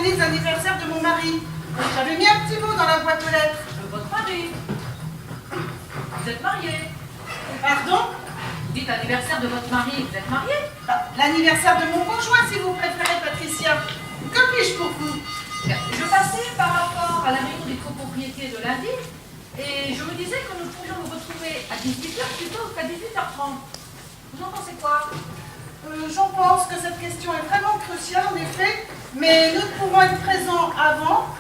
année d'anniversaire de mon mari. J'avais mis un petit mot dans la boîte aux lettres. De votre mari. Vous êtes marié. Pardon? Vous dites anniversaire de votre mari, vous êtes marié? L'anniversaire de mon conjoint, si vous préférez, Patricia. Que puis-je pour vous? Je passais par rapport à la réunion des copropriétés de lundi et je me disais que nous pourrions nous retrouver à 18h plutôt qu'à 18h30. Vous en pensez quoi? J'en pense que cette question est vraiment cruciale, en effet, mais nous pouvons être présents avant.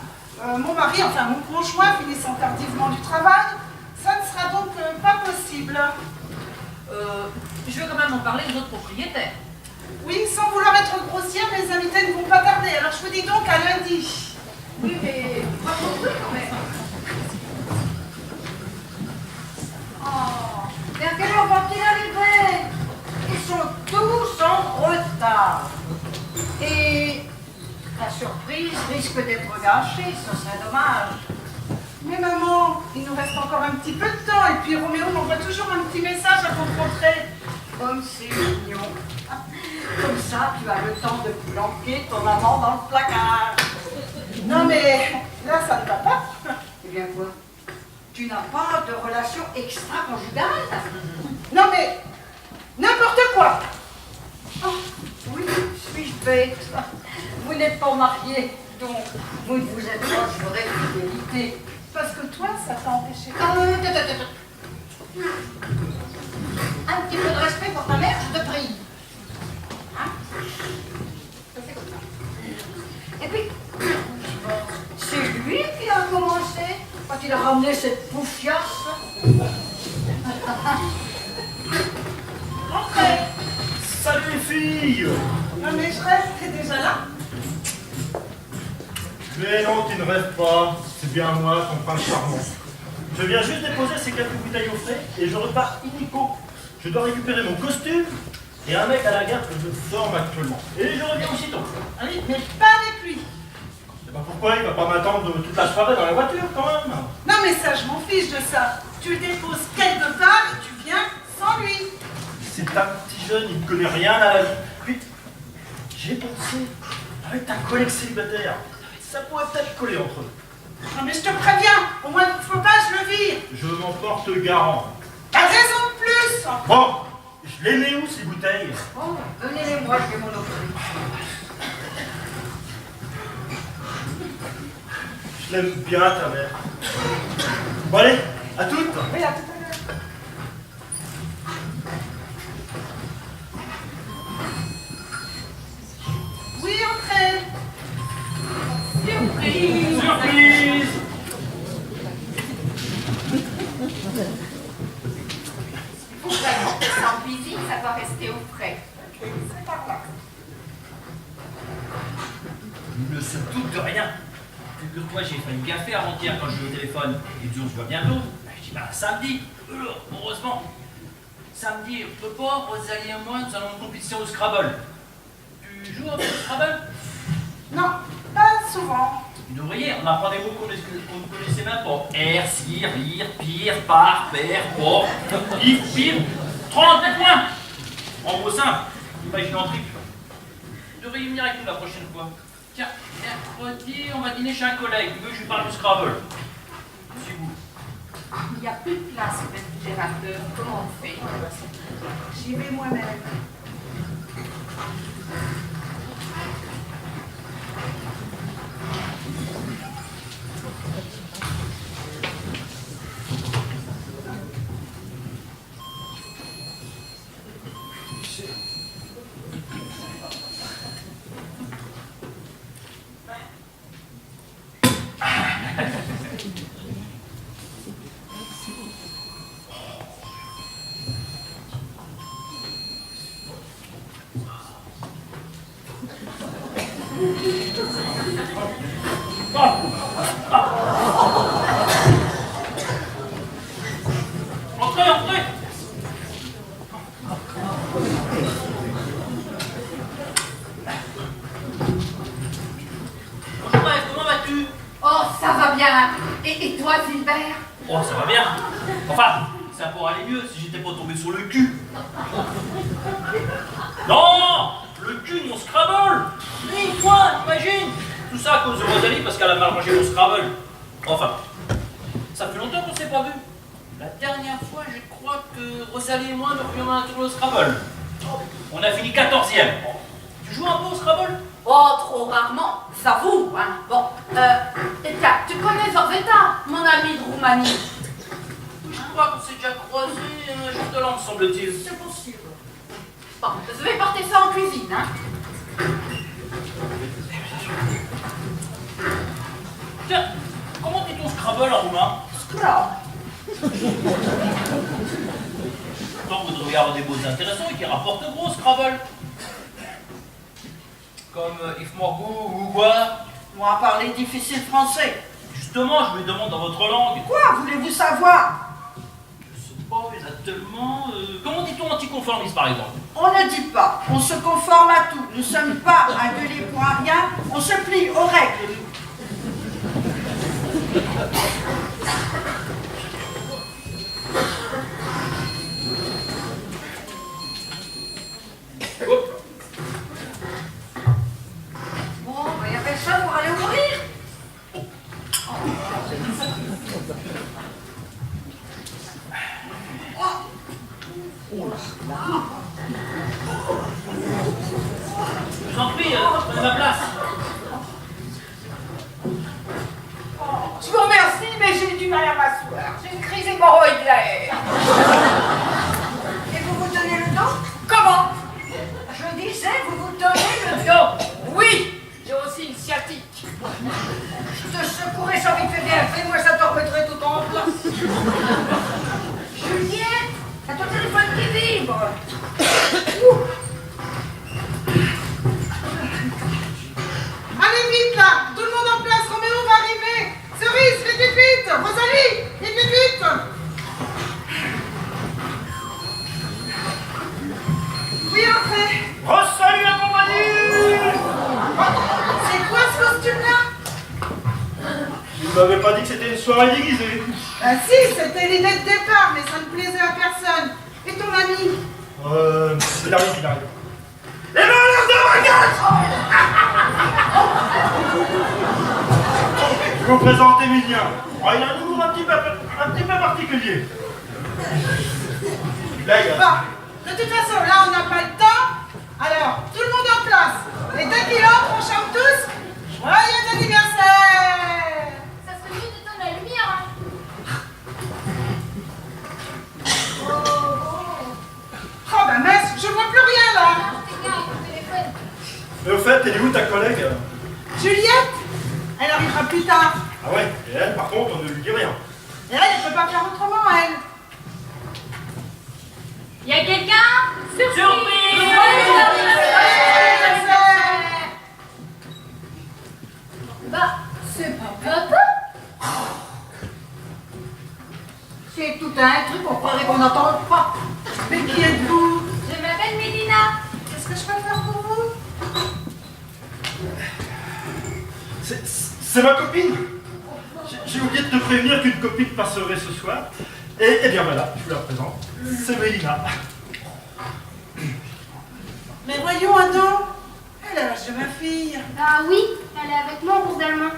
Mon mari, enfin mon conjoint, finissant tardivement du travail, ça ne sera donc pas possible. Je vais quand même en parler de notre propriétaire. Oui, sans vouloir être grossière, mes invités ne vont pas tarder, alors je vous dis donc à lundi. Oui, mais pas trop bruit quand même. Oh, mais à quelle heure vont-ils arriver? Ils sont tous en retard. Et la surprise risque d'être gâchée, ce serait dommage. Mais maman, il nous reste encore un petit peu de temps, et puis Roméo m'envoie toujours un petit message à rencontrer. Comme c'est mignon. Comme ça, tu as le temps de planquer ton amant dans le placard. Non mais, là ça ne va pas. Eh bien quoi? Tu n'as pas de relation extra-conjugale? Non mais, n'importe quoi. Oh, oui, suis-je bête? Vous n'êtes pas marié, donc vous ne vous êtes pas juré fidélité. Parce que toi, ça t'a empêché. Un petit peu de respect pour ta mère, je te prie. Hein? Je fais comme ça. Et puis, c'est lui qui a commencé quand il a ramené cette poufiasse. Entrez. Salut les filles! Non mais je reste, t'es déjà là? Mais non, tu ne rêves pas. C'est bien moi, ton prince charmant. Je viens juste déposer ces quelques bouteilles au frais et je repars illico. Je dois récupérer mon costume et un mec à la gare que je forme actuellement. Et je reviens aussitôt. Allez. Mais pas avec lui. Eh ben pourquoi il va pas m'attendre toute la soirée dans la voiture quand même? Non mais ça, je m'en fiche de ça. Tu le déposes quelque part et tu viens sans lui. C'est un petit jeune, il ne connaît rien à la vie. Puis, j'ai pensé, avec ta collègue célibataire, ça pourrait peut-être coller entre eux. Non mais je te préviens, au moins il ne faut pas, je le vire. Je m'en porte garant. Pas raison de plus. Bon, je les mets où ces bouteilles? Oh, donnez-les-moi, je vais m'en occuper. Je l'aime bien ta mère. Bon allez, à toutes. Oui, à tout à l'heure. Oui, entrez. Surprise! Surprise! Vous vraiment, sans cuisine, ça doit rester au frais. C'est par là. Il ne se doute de rien. Figure-toi, j'ai fait une café avant-hier quand je vais au téléphone. Il dit on se voit bientôt. Je dis samedi. Heureusement. Samedi, on peut pas, Rosalie et moi, nous allons à une compétition de Scrabble. Tu joues un peu au Scrabble? Non, pas souvent. Une ouvrière, on apprend des mots qu'on ne connaissait même pas. R, si, rire, pire, par, père, por, if, pire. 30 points. En gros simple. Imagine en triple. Tu devrais y venir avec nous la prochaine fois. Tiens, mercredi, on va dîner chez un collègue. Tu veux que je lui parle du Scrabble? C'est vous. Il n'y a plus de place au réfrigérateur. Comment on fait? J'y vais moi-même. Entrez, entrez. Bonjour Ève, comment vas-tu? Oh, ça va bien. Et toi, Gilbert? Oh, ça va bien. Enfin, ça pourrait aller mieux si j'étais pas tombé sur le cul. Non, le cul, mon Scrabble. 1000 points, t'imagines? Tout ça à cause de Rosalie parce qu'elle a mal rangé mon Scrabble. Enfin, ça fait longtemps qu'on s'est pas vu. La dernière fois, je crois que Rosalie et moi nous revions un tour au Scrabble. On a fini 14e. Tu joues un peu au Scrabble? Oh, trop rarement, ça vous, hein. Bon, et tiens, tu connais Zorveta, mon ami de Roumanie? Je crois qu'on s'est déjà croisés un jour de l'an, semble-t-il. C'est possible. Bon, je vais porter ça en cuisine, hein. Tiens, comment dit-on Scrabble en roumain? Scrabble. Pourtant, vous devriez avoir des mots intéressants et qui rapportent gros, Scrabble. Comme if morgou ou quoi? Moi, parler difficile français. Justement, je me demande dans votre langue. Quoi voulez-vous savoir? Je sais pas exactement. Comment dit-on anticonformiste par exemple? On ne dit pas, on se conforme à tout. Nous ne sommes pas à gueuler pour un rien, on se plie aux règles, nous. Bon, il n'y a personne pour aller ouvrir. Je vous en prie, prenez ma place. Je vous remercie, mais j'ai du mal à m'asseoir. J'ai une crise hémorroïdaire. Et vous vous tenez le dos? Comment? Je disais, vous vous tenez le dos? Oui, j'ai aussi une sciatique. Je te secouerai sans vite fait bien fait, moi ça t'en remettrait tout en place. Juliette, t'as ton téléphone qui vibre. Allez vite là, tout le monde en place, Roméo va arriver. Cerise, vite, vite, vite. Rosalie, vite, vite, vite. Oui, entrez. Salut la compagnie! C'est quoi ce costume-là? Vous m'avez pas dit que c'était une soirée déguisée. Ah si, c'était l'idée de départ, mais ça ne plaisait à personne. Et ton ami? Il arrive. Et ben, l'air de bagage! Je vous présente Emilien. Oh, il a un humour un petit peu particulier. Là, il a... Bon, de toute façon, là, on n'a pas le temps. Alors, tout le monde en place. Et dès qu'il entre, on chante tous Joyeux anniversaire! Ça serait mieux d'éteindre la lumière, Oh bah mince, je vois plus rien là. T'es bien avec ton téléphone. Mais au fait, elle est où ta collègue? Juliette, elle arrivera plus tard. Ah ouais, et elle, par contre, on ne lui dit rien. Et elle, elle peut pas faire autrement, elle. Y a quelqu'un? Surprise! Bah, c'est pas papa. C'est tout un truc, on croirait qu'on n'entend pas. Mais qui êtes-vous? Je m'appelle Mélina. Qu'est-ce que je peux faire pour vous? C'est ma copine. J'ai oublié de te prévenir qu'une copine passerait ce soir. Et bien voilà, je vous la présente. C'est Mélina. Mais voyons, Adam. Elle a l'âge de ma fille. Bah oui, elle est avec moi en cours d'allemand.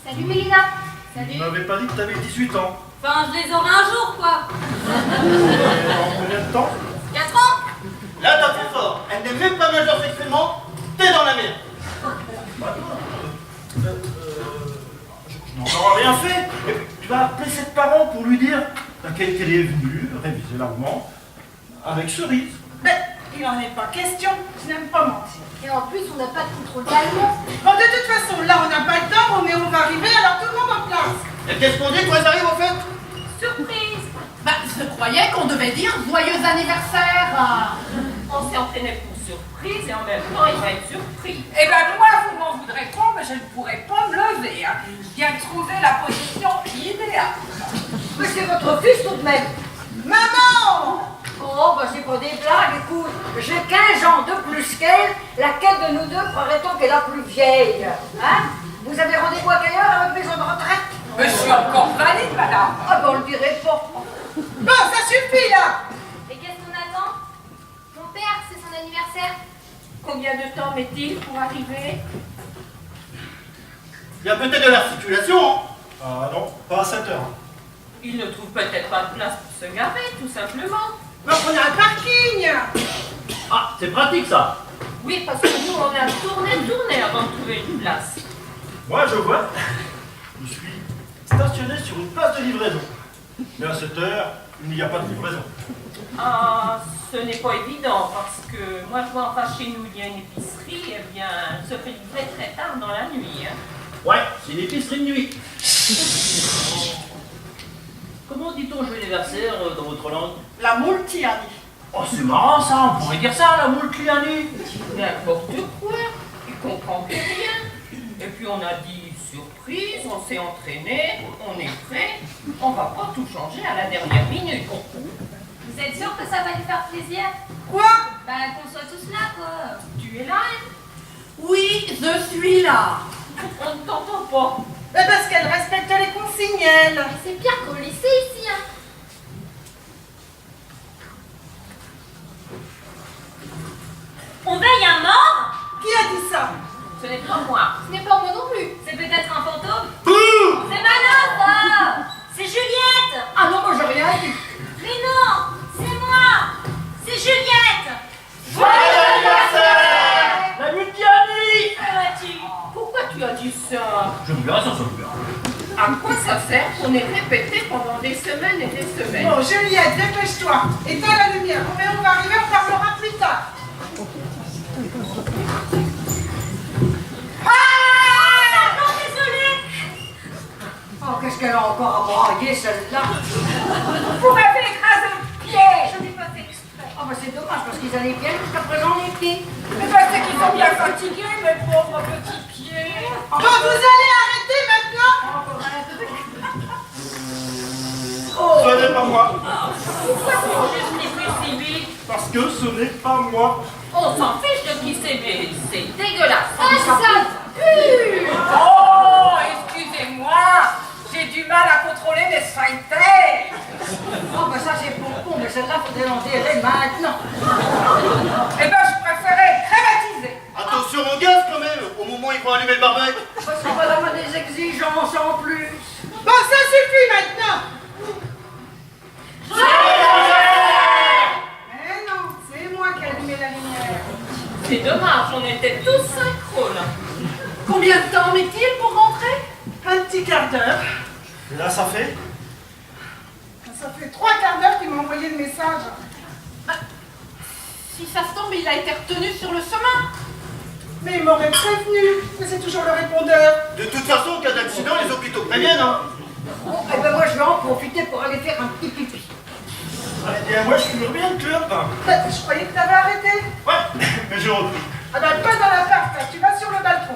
Salut Mélina. Salut. Tu m'avais pas dit que t'avais 18 ans. Enfin, je les aurai un jour, quoi. En combien de temps? 4 ans. Là, t'as fait fort. Elle n'est même pas majeure sexuellement. T'es dans la merde. Je n'ai encore rien fait. Et tu vas appeler cette parent pour lui dire qu'elle est venue réviser l'allemand avec Cerise. Mais il n'en est pas question. Je n'aime pas mentir. Et en plus, on n'a pas de contrôle d'allemand. Bon, de toute façon, là, on n'a pas le temps. Roméo va arriver, alors tout le monde en place. Et qu'est-ce qu'on dit quand ils arrivent au fait? Surprise. Bah, je croyais qu'on devait dire joyeux anniversaire. On s'est entraîné pour surprise et en même temps il va être surpris. Eh ben moi, vous m'en voudrez pas, mais je ne pourrai pas me lever. Hein. Je viens de trouver la position idéale. Mais c'est votre fils tout de même. Maman! Oh, bah c'est pas des blagues, écoute. J'ai 15 ans de plus qu'elle. Laquelle de nous deux croirait-on qu'est la plus vieille? Hein? Vous avez rendez-vous à quelle heure avec maison de retraite? Je suis encore valide, madame. Ah ben on le dirait pas. Bon, ça suffit, là. Et qu'est-ce qu'on attend? Mon père, c'est son anniversaire. Combien de temps met-il pour arriver? Il y a peut-être de la circulation, hein. Ah non, pas à 7 heures. Il ne trouve peut-être pas de place pour se garer, tout simplement. Mais on a un parking. Ah, c'est pratique ça. Oui, parce que nous, on a tourné avant de trouver une place. Moi, je vois, je suis stationné sur une place de livraison. Mais à 7 heures, il n'y a pas de livraison. Ah, ce n'est pas évident, parce que moi, je vois en face chez nous, il y a une épicerie, eh bien, elle se fait livrer très tard dans la nuit. Hein. Ouais, c'est une épicerie de nuit. Comment dit-on jouer l'anniversaire dans votre langue? La multiani. Oh, c'est marrant ça, on pourrait dire ça, la moule cliani. N'importe quoi, il comprend plus rien. Et puis on a dit surprise, on s'est entraîné, on est prêt, on va pas tout changer à la dernière minute. Vous êtes sûr que ça va lui faire plaisir? Quoi? Bah, qu'on soit tous là, quoi. Tu es là, hein? Oui, je suis là. On ne t'entend pas. Mais parce qu'elle respecte les consignes, elle. Mais c'est pire qu'au lycée ici, hein. On veille un mort? Qui a dit ça? Ce n'est pas moi. Ce n'est pas moi non plus. C'est peut-être un fantôme? Bouh! C'est Manon, ça! C'est Juliette! Ah non, moi j'ai rien dit. Mais non! C'est moi! C'est Juliette! Joyeux anniversaire! La multiani. Pourquoi tu as dit ça? Je me verrai sur ce mur. À quoi ça sert qu'on ait répété pendant des semaines et des semaines? Bon, Juliette, dépêche-toi. Éteins la lumière. Mais on va arriver, on parlera plus tard. Non, désolée! Oh, qu'est-ce qu'elle a encore à brailler, celle-là? Vous m'avez écrasé le pied! Je n'ai pas fait exprès. Oh, bah c'est dommage, parce qu'ils allaient bien jusqu'à présent, les pieds. Mais parce qu'ils sont bien fatigués, mes pauvres petits pieds! Bon, vous allez arrêter maintenant? Ce n'est pas moi, Pourquoi vous dites plus si vite? parce que ce n'est pas moi. On s'en fiche de qui c'est, mais c'est dégueulasse! Ah, ça pue! Oh, excusez-moi! J'ai du mal à contrôler mes sphincters! Oh, bah ça c'est pour con, mais celle-là, faudrait l'enterrer maintenant. Eh ben, je préférais crématiser! Attention au gaz quand même, au moment où ils vont allumer le barbecue. Parce qu'on va avoir des exigences en plus. Bon, ça suffit maintenant. Mais non, c'est moi qui ai allumé la lumière. C'est dommage, on était tous synchro là. Combien de temps met-il pour rentrer? Un petit quart d'heure. Et là, ça fait? Ça fait 3 quarts d'heure qu'il m'a envoyé le message. Si ça se tombe, il a été retenu sur le chemin. Mais il m'aurait prévenu. Mais c'est toujours le répondeur. De toute façon, en cas d'accident, les hôpitaux préviennent, hein. Bon, eh ben moi je vais en profiter pour aller faire un petit pipi. Eh bien, moi, je suis bien de club. Je croyais que t'avais arrêté. Ouais, mais j'ai repris. Ah bah pas dans l'appart, là. Tu vas sur le balcon.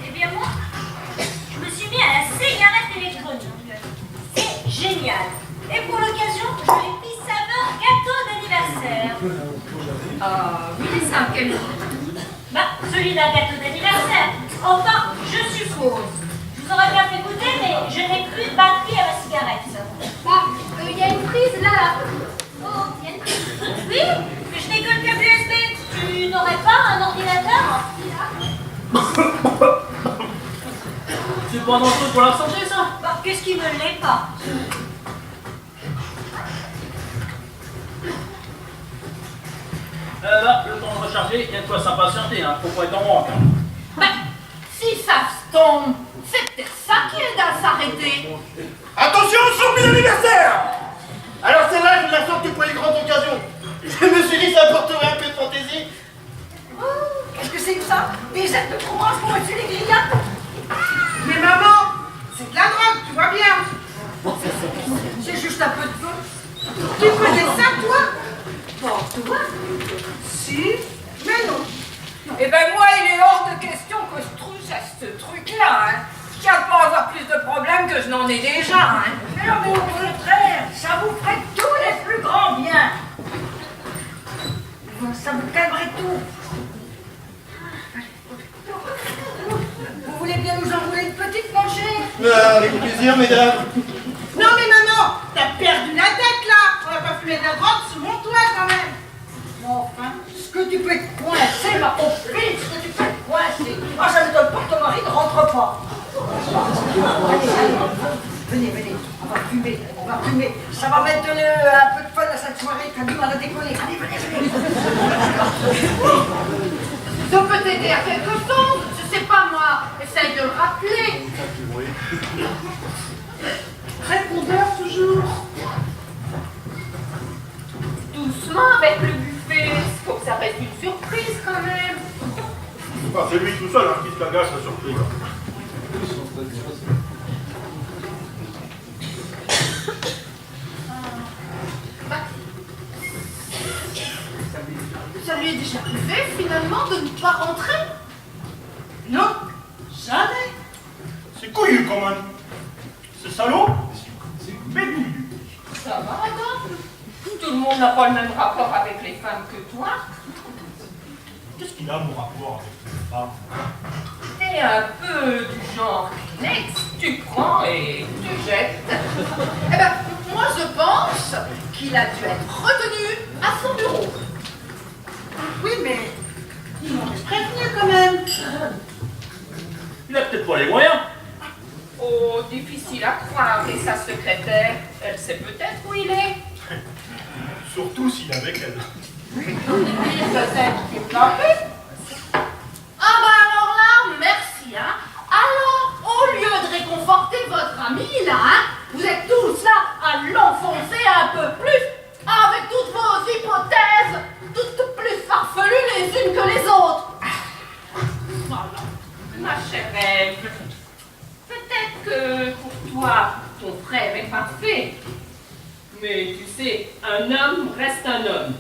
Eh bien, moi, je me suis mis à la cigarette électronique. C'est génial. Et pour l'occasion, je l'ai mis saveur gâteau d'anniversaire. Ah oui, c'est un quel Bah, celui d'un gâteau d'anniversaire. Enfin, je suppose. Je vous aurais bien fait goûter, mais je n'ai plus de batterie à ma cigarette. Ah, il y a une prise là. Oh, il y a une prise. Oui, mais je n'ai que le câble USB. Tu n'aurais pas un ordinateur? C'est pas dangereux pour la santé ça? Bah, qu'est-ce qui ne l'est pas? Là, le temps de recharger, il y a de quoi s'impatienter, hein. Faut pas être en manque. Hein. Ben, si ça se tombe, c'est peut-être ça qui aide à s'arrêter. Attention, surprise d'anniversaire! Alors celle-là, je la sortais pour les grandes occasions. Je me suis dit que ça apporterait un peu de fantaisie. Oh, qu'est-ce que c'est que ça? Des aides de Provence pour au-dessus les grillades? Mais maman, c'est de la drogue, tu vois bien. C'est juste un peu de feu. Tu faisais ça, toi? Bon, toi? Si, mais non. Eh ben moi, il est hors de question que je touche à ce truc-là, hein. Je tiens pas à avoir plus de problèmes que je n'en ai déjà, hein. Mais non, mais au contraire, ça vous ferait tous les plus grands biens. Ça vous calmerait tout. Vous voulez bien nous enrouler une petite manchée? Avec plaisir, mesdames. Non mais maman, t'as perdu la tête là. On va pas fumer de la drogue sous mon toit quand même. Bon, enfin, ce que tu peux te coincer, ma pauvre fille, ce que tu peux te coincer. Ah, ça ne donne pas que ton mari ne rentre pas. fort. Allez, venez, on va fumer. Ça va mettre un peu de fun à cette soirée, t'as du mal à décoller. Allez, venez. Ça peut t'aider à quelque chose, je sais pas moi, essaye de le rappeler. Répondeur toujours. Doucement avec le buffet, faut que ça reste une surprise quand même. C'est pas c'est lui tout seul hein, qui se la gâche la surprise. Ça lui est déjà arrivé finalement de ne pas rentrer? Non, jamais. C'est couillu quand même. C'est salaud. Mais couillu. Ça va, madame? Tout le monde n'a pas le même rapport avec les femmes que toi. Qu'est-ce qu'il a mon rapport avec les femmes? T'es un peu du genre Kleenex, tu prends et tu jettes. Eh ben, moi je pense qu'il a dû être retenu à son bureau. Oui, mais ils m'avaient prévenu quand même. Il a peut-être pas les moyens. Oh, difficile à croire, et sa secrétaire, elle sait peut-être où il est. Surtout s'il est avec elle. Peut-être qu'il l'a fait. Ah bah alors là, merci hein. Alors, au lieu de réconforter votre ami là, hein, vous êtes tous là à l'enfoncer un peu plus, avec toutes vos hypothèses, toutes plus farfelues les unes que les autres. Voilà. Ma chère Ève, peut-être que pour toi, ton frère est parfait. Mais tu sais, un homme reste un homme.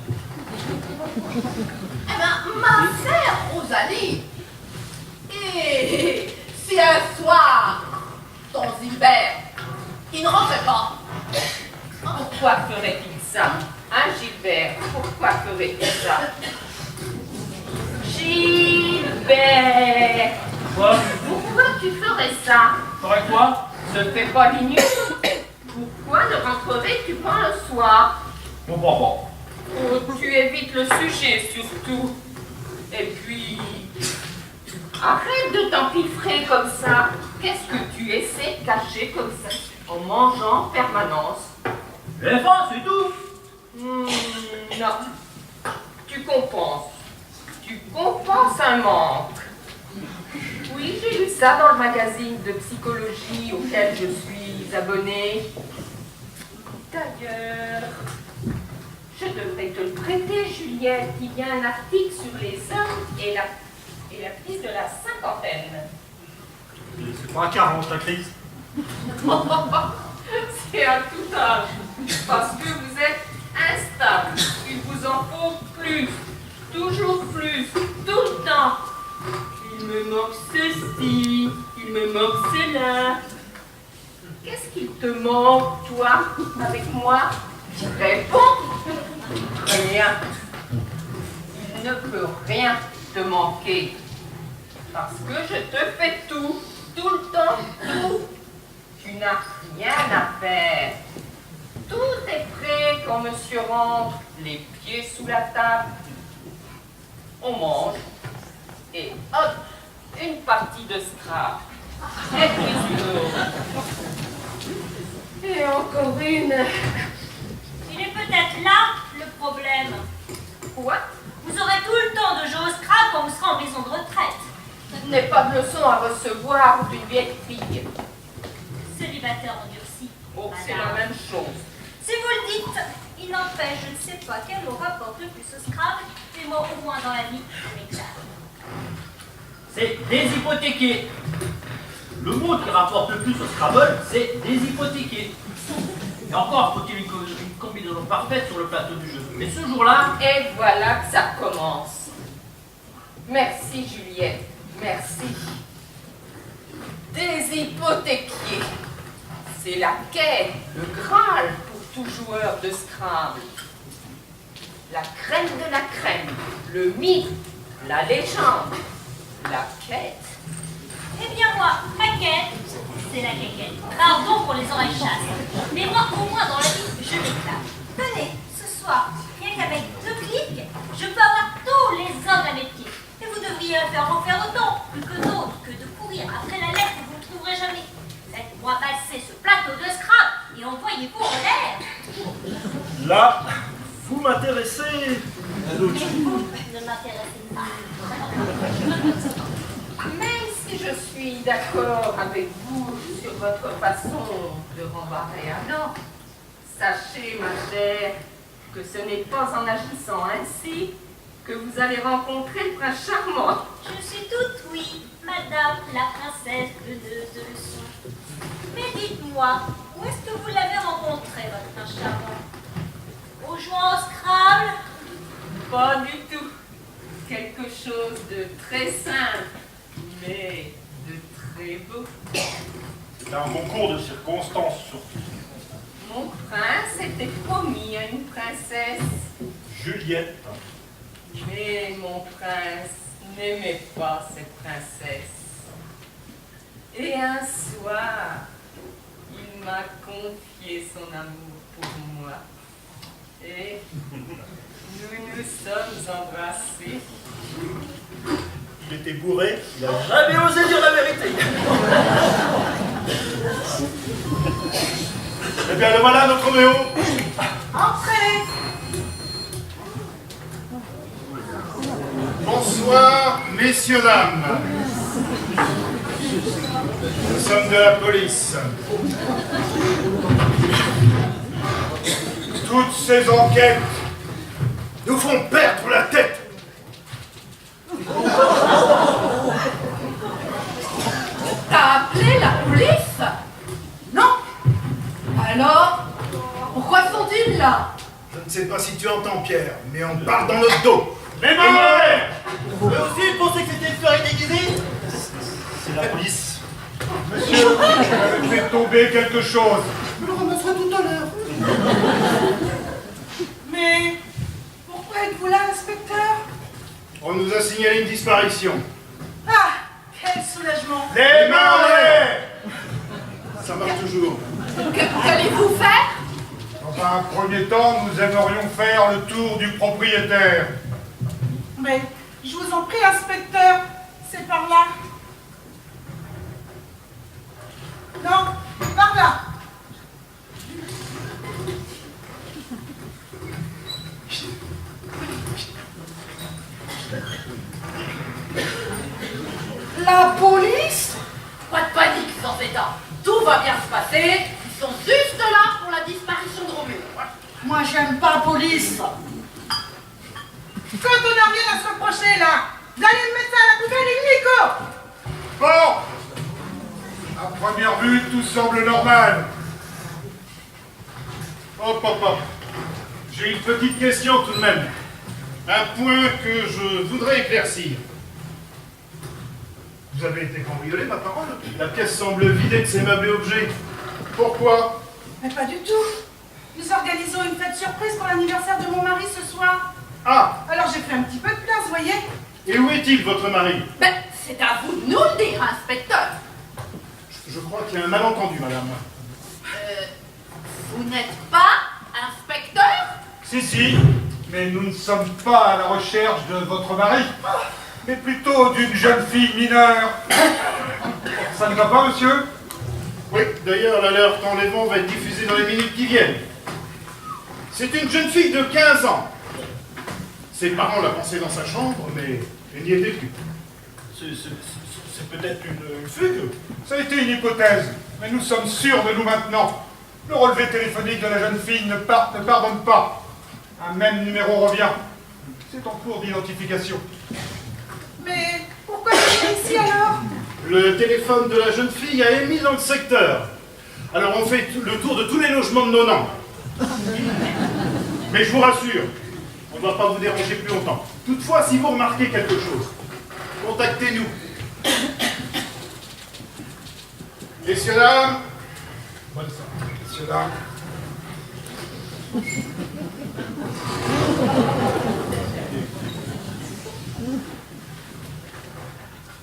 Eh ben, ma chère Rosalie, et si un soir, ton Gilbert, il ne rentrait pas, Pourquoi ferait-il ça? Hein, Gilbert? Pourquoi ferait-il ça? Gilbert! Quoi? Pourquoi tu ferais ça? Ferais quoi? Ne fais pas l'ignorant. Pourquoi ne rentrerais-tu pas un soir? Bon, bon, bon. Oh, tu évites le sujet surtout. Et puis, arrête de t'empiffrer comme ça. Qu'est-ce que tu essaies de cacher comme ça en mangeant en permanence? Les femmes, c'est tout. Non. Tu compenses. Tu compenses un manque. Oui, j'ai lu ça dans le magazine de psychologie auquel je suis abonnée. D'ailleurs, je devrais te le prêter, Juliette. Il y a un article sur les hommes et la crise de la cinquantaine. C'est pas à 40 la crise. C'est à tout âge. Parce que vous êtes instable. Il vous en faut plus. Toujours plus. Tout le temps. Il me manque ceci. Il me manque cela. Qu'est-ce qu'il te manque, toi, avec moi? Réponds. Rien. Il ne peut rien te manquer. Parce que je te fais tout le temps, tout. Tu n'as rien à faire. Tout est prêt quand monsieur rentre, les pieds sous la table. On mange et hop, une partie de Scrabble. Et puis une autre. Et encore une. Il est peut-être là le problème. Quoi? Vous aurez tout le temps de jouer au Scrabble quand vous serez en maison de retraite. Je n'ai pas de leçon à recevoir d'une vieille fille. Célibataire endurci. Oh, c'est Madame. la même chose. Si vous le dites, il n'empêche, je ne sais pas quel mot rapporte le plus au Scrabble, mais moi au moins dans la vie, je m'éclate. C'est déshypothéquer. Le mot qui rapporte le plus au Scrabble, c'est déshypothéquer. Et encore faut-il une combinaison parfaite sur le plateau du jeu. Mais ce jour-là, Et voilà que ça commence. Merci Juliette, merci. Déshypothéquer. C'est la quête, le Graal pour tout joueur de Scrabble. La crème de la crème, le mythe, la légende, la quête. Eh bien moi, ma quête, c'est la quéquette. Pardon pour les oreilles chasses. Mais moi, au moins dans la vie, je m'éclate. Tenez, ce soir, rien qu'avec 2 clics, je peux avoir tous les hommes à mes pieds. Et vous devriez en faire autant, plus que d'autres, que de courir après la lettre croyez-vous en l'air? Là, vous m'intéressez. Vous ne m'intéressez pas. Même si je suis d'accord avec vous sur votre façon de rembarrer Adam, sachez, ma chère, que ce n'est pas en agissant ainsi que vous allez rencontrer le prince charmant. Je suis toute oui, madame la princesse preneuse de leçons. Mais dites-moi, où est-ce que vous l'avez rencontré, votre prince charmant? Au jouant au Scrabble? Pas du tout. Quelque chose de très simple, mais de très beau. C'est un concours de circonstances, surtout. Mon prince était promis à une princesse, Juliette. mais mon prince n'aimait pas cette princesse. Et un soir, il m'a confié son amour pour moi. Et nous nous sommes embrassés. Il était bourré, il n'a jamais osé dire la vérité. Eh bien, le voilà, notre Roméo. Entrez. Bonsoir, messieurs, dames. Nous sommes de la police. Toutes ces enquêtes nous font perdre la tête. T'as appelé la police? Non. Alors, pourquoi sont-ils là? Je ne sais pas si tu entends, Pierre, mais on parle dans notre dos. Les mains! Eux aussi, ils pensaient que c'était une soirée déguisée. C'est la police. Monsieur, vous avez fait tomber quelque chose. Je le ramasserai tout à l'heure. Mais pourquoi êtes-vous là, inspecteur? On nous a signalé une disparition. Ah, quel soulagement. Les mains en l'air! Ça marche toujours. Qu'allez-vous faire? Dans un premier temps, nous aimerions faire le tour du propriétaire. Mais je vous en prie, inspecteur, c'est par là. Non, par là. La police? Pas de panique, sans état. Tout va bien se passer. Ils sont juste là pour la disparition de Roméo. Moi, j'aime pas la police. Quand on n'a rien à se reprocher, là, vous allez me mettre ça à la poubelle, illico. Bon! À première vue, tout semble normal. Hop, hop, hop. J'ai une petite question tout de même. Un point que je voudrais éclaircir. Vous avez été cambriolé, ma parole? La pièce semble vidée de ses meubles et objets. Pourquoi? Mais pas du tout. Nous organisons une fête surprise pour l'anniversaire de mon mari ce soir. Ah! Alors j'ai fait un petit peu de place, vous voyez. Et où est-il, votre mari? Ben, c'est à vous de nous le dire, inspecteur. Je crois qu'il y a un malentendu, madame. Vous n'êtes pas inspecteur? Si, mais nous ne sommes pas à la recherche de votre mari, mais plutôt d'une jeune fille mineure. Ça ne va pas, monsieur? Oui, d'ailleurs, l'alerte d'enlèvement va être diffusée dans les minutes qui viennent. C'est une jeune fille de 15 ans. Ses parents la pensaient dans sa chambre, mais elle n'y était plus. C'est peut-être une fugue. Ça a été une hypothèse, mais nous sommes sûrs de nous maintenant. Le relevé téléphonique de la jeune fille ne pardonne pas. Un même numéro revient. C'est en cours d'identification. Mais pourquoi vous êtes ici alors? Le téléphone de la jeune fille a émis dans le secteur. Alors on fait le tour de tous les logements de Nonan. Mais je vous rassure, on ne va pas vous déranger plus longtemps. Toutefois, si vous remarquez quelque chose, contactez-nous. Messieurs, dames, Bonne soirée. Messieurs, dames.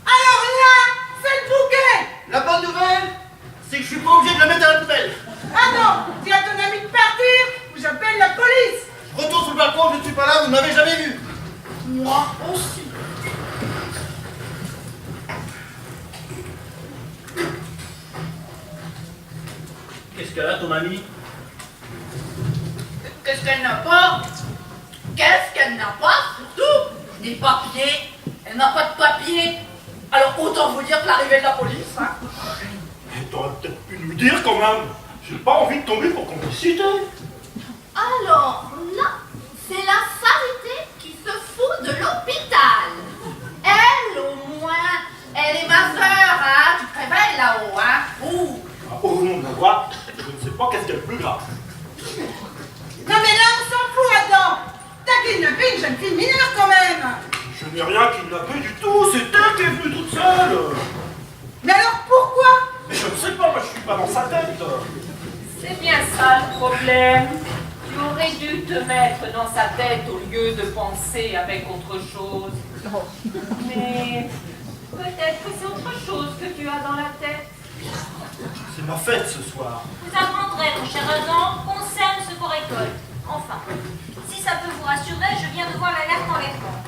Alors là, c'est le bouquet. la bonne nouvelle, c'est que je suis pas obligé de la mettre à la poubelle. Ah non, dis à ton ami de partir ou j'appelle la police. Retour sur le balcon, je ne suis pas là, vous ne m'avez jamais vu. Moi aussi. Qu'est-ce qu'elle a, ton ami? Qu'est-ce qu'elle n'a pas? Qu'est-ce qu'elle n'a pas? Surtout des papiers. Elle n'a pas de papiers. Alors autant vous dire que l'arrivée de la police, hein. T'aurais peut-être pu nous le dire quand même. J'ai pas envie de tomber pour complicité. Alors là, c'est la Charité qui se fout de l'hôpital. Elle, au moins, elle est ma sœur, hein. Tu te réveilles là-haut, hein. Ouh. Au nom de la loi, je ne sais pas qu'est-ce qu'il y a de plus grave. Non mais là, on s'en fout, Adam. T'as kidnappé une jeune fille mineure quand même. Je n'ai rien kidnappé du tout, c'est elle qui est venue toute seule. Mais alors pourquoi? Mais je ne sais pas, moi je suis pas dans sa tête. C'est bien ça le problème. Tu aurais dû te mettre dans sa tête au lieu de penser avec autre chose. Mais peut-être que c'est autre chose que tu as dans la tête. C'est ma fête ce soir. Vous apprendrez, mon cher Adam, qu'on sème ce qu'on récolte. Enfin, si ça peut vous rassurer, je viens de voir l'alerte enlèvement.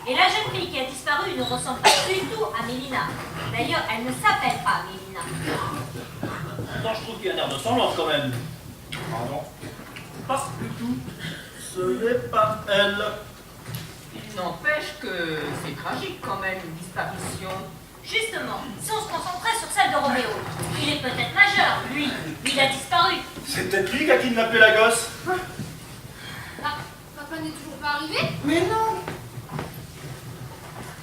Et la jeune fille qui a disparu ne ressemble pas du tout à Mélina. D'ailleurs, elle ne s'appelle pas Mélina. Attends, je trouve qu'il y a un air de ressemblance quand même. Pardon. Pas du tout. Ce n'est pas elle. Il n'empêche que c'est tragique quand même, une disparition. Justement, si on se concentrait sur celle de Roméo, il est peut-être majeur, lui, il a disparu. C'est peut-être lui qui a kidnappé la gosse. Ah, papa n'est toujours pas arrivé? Mais non.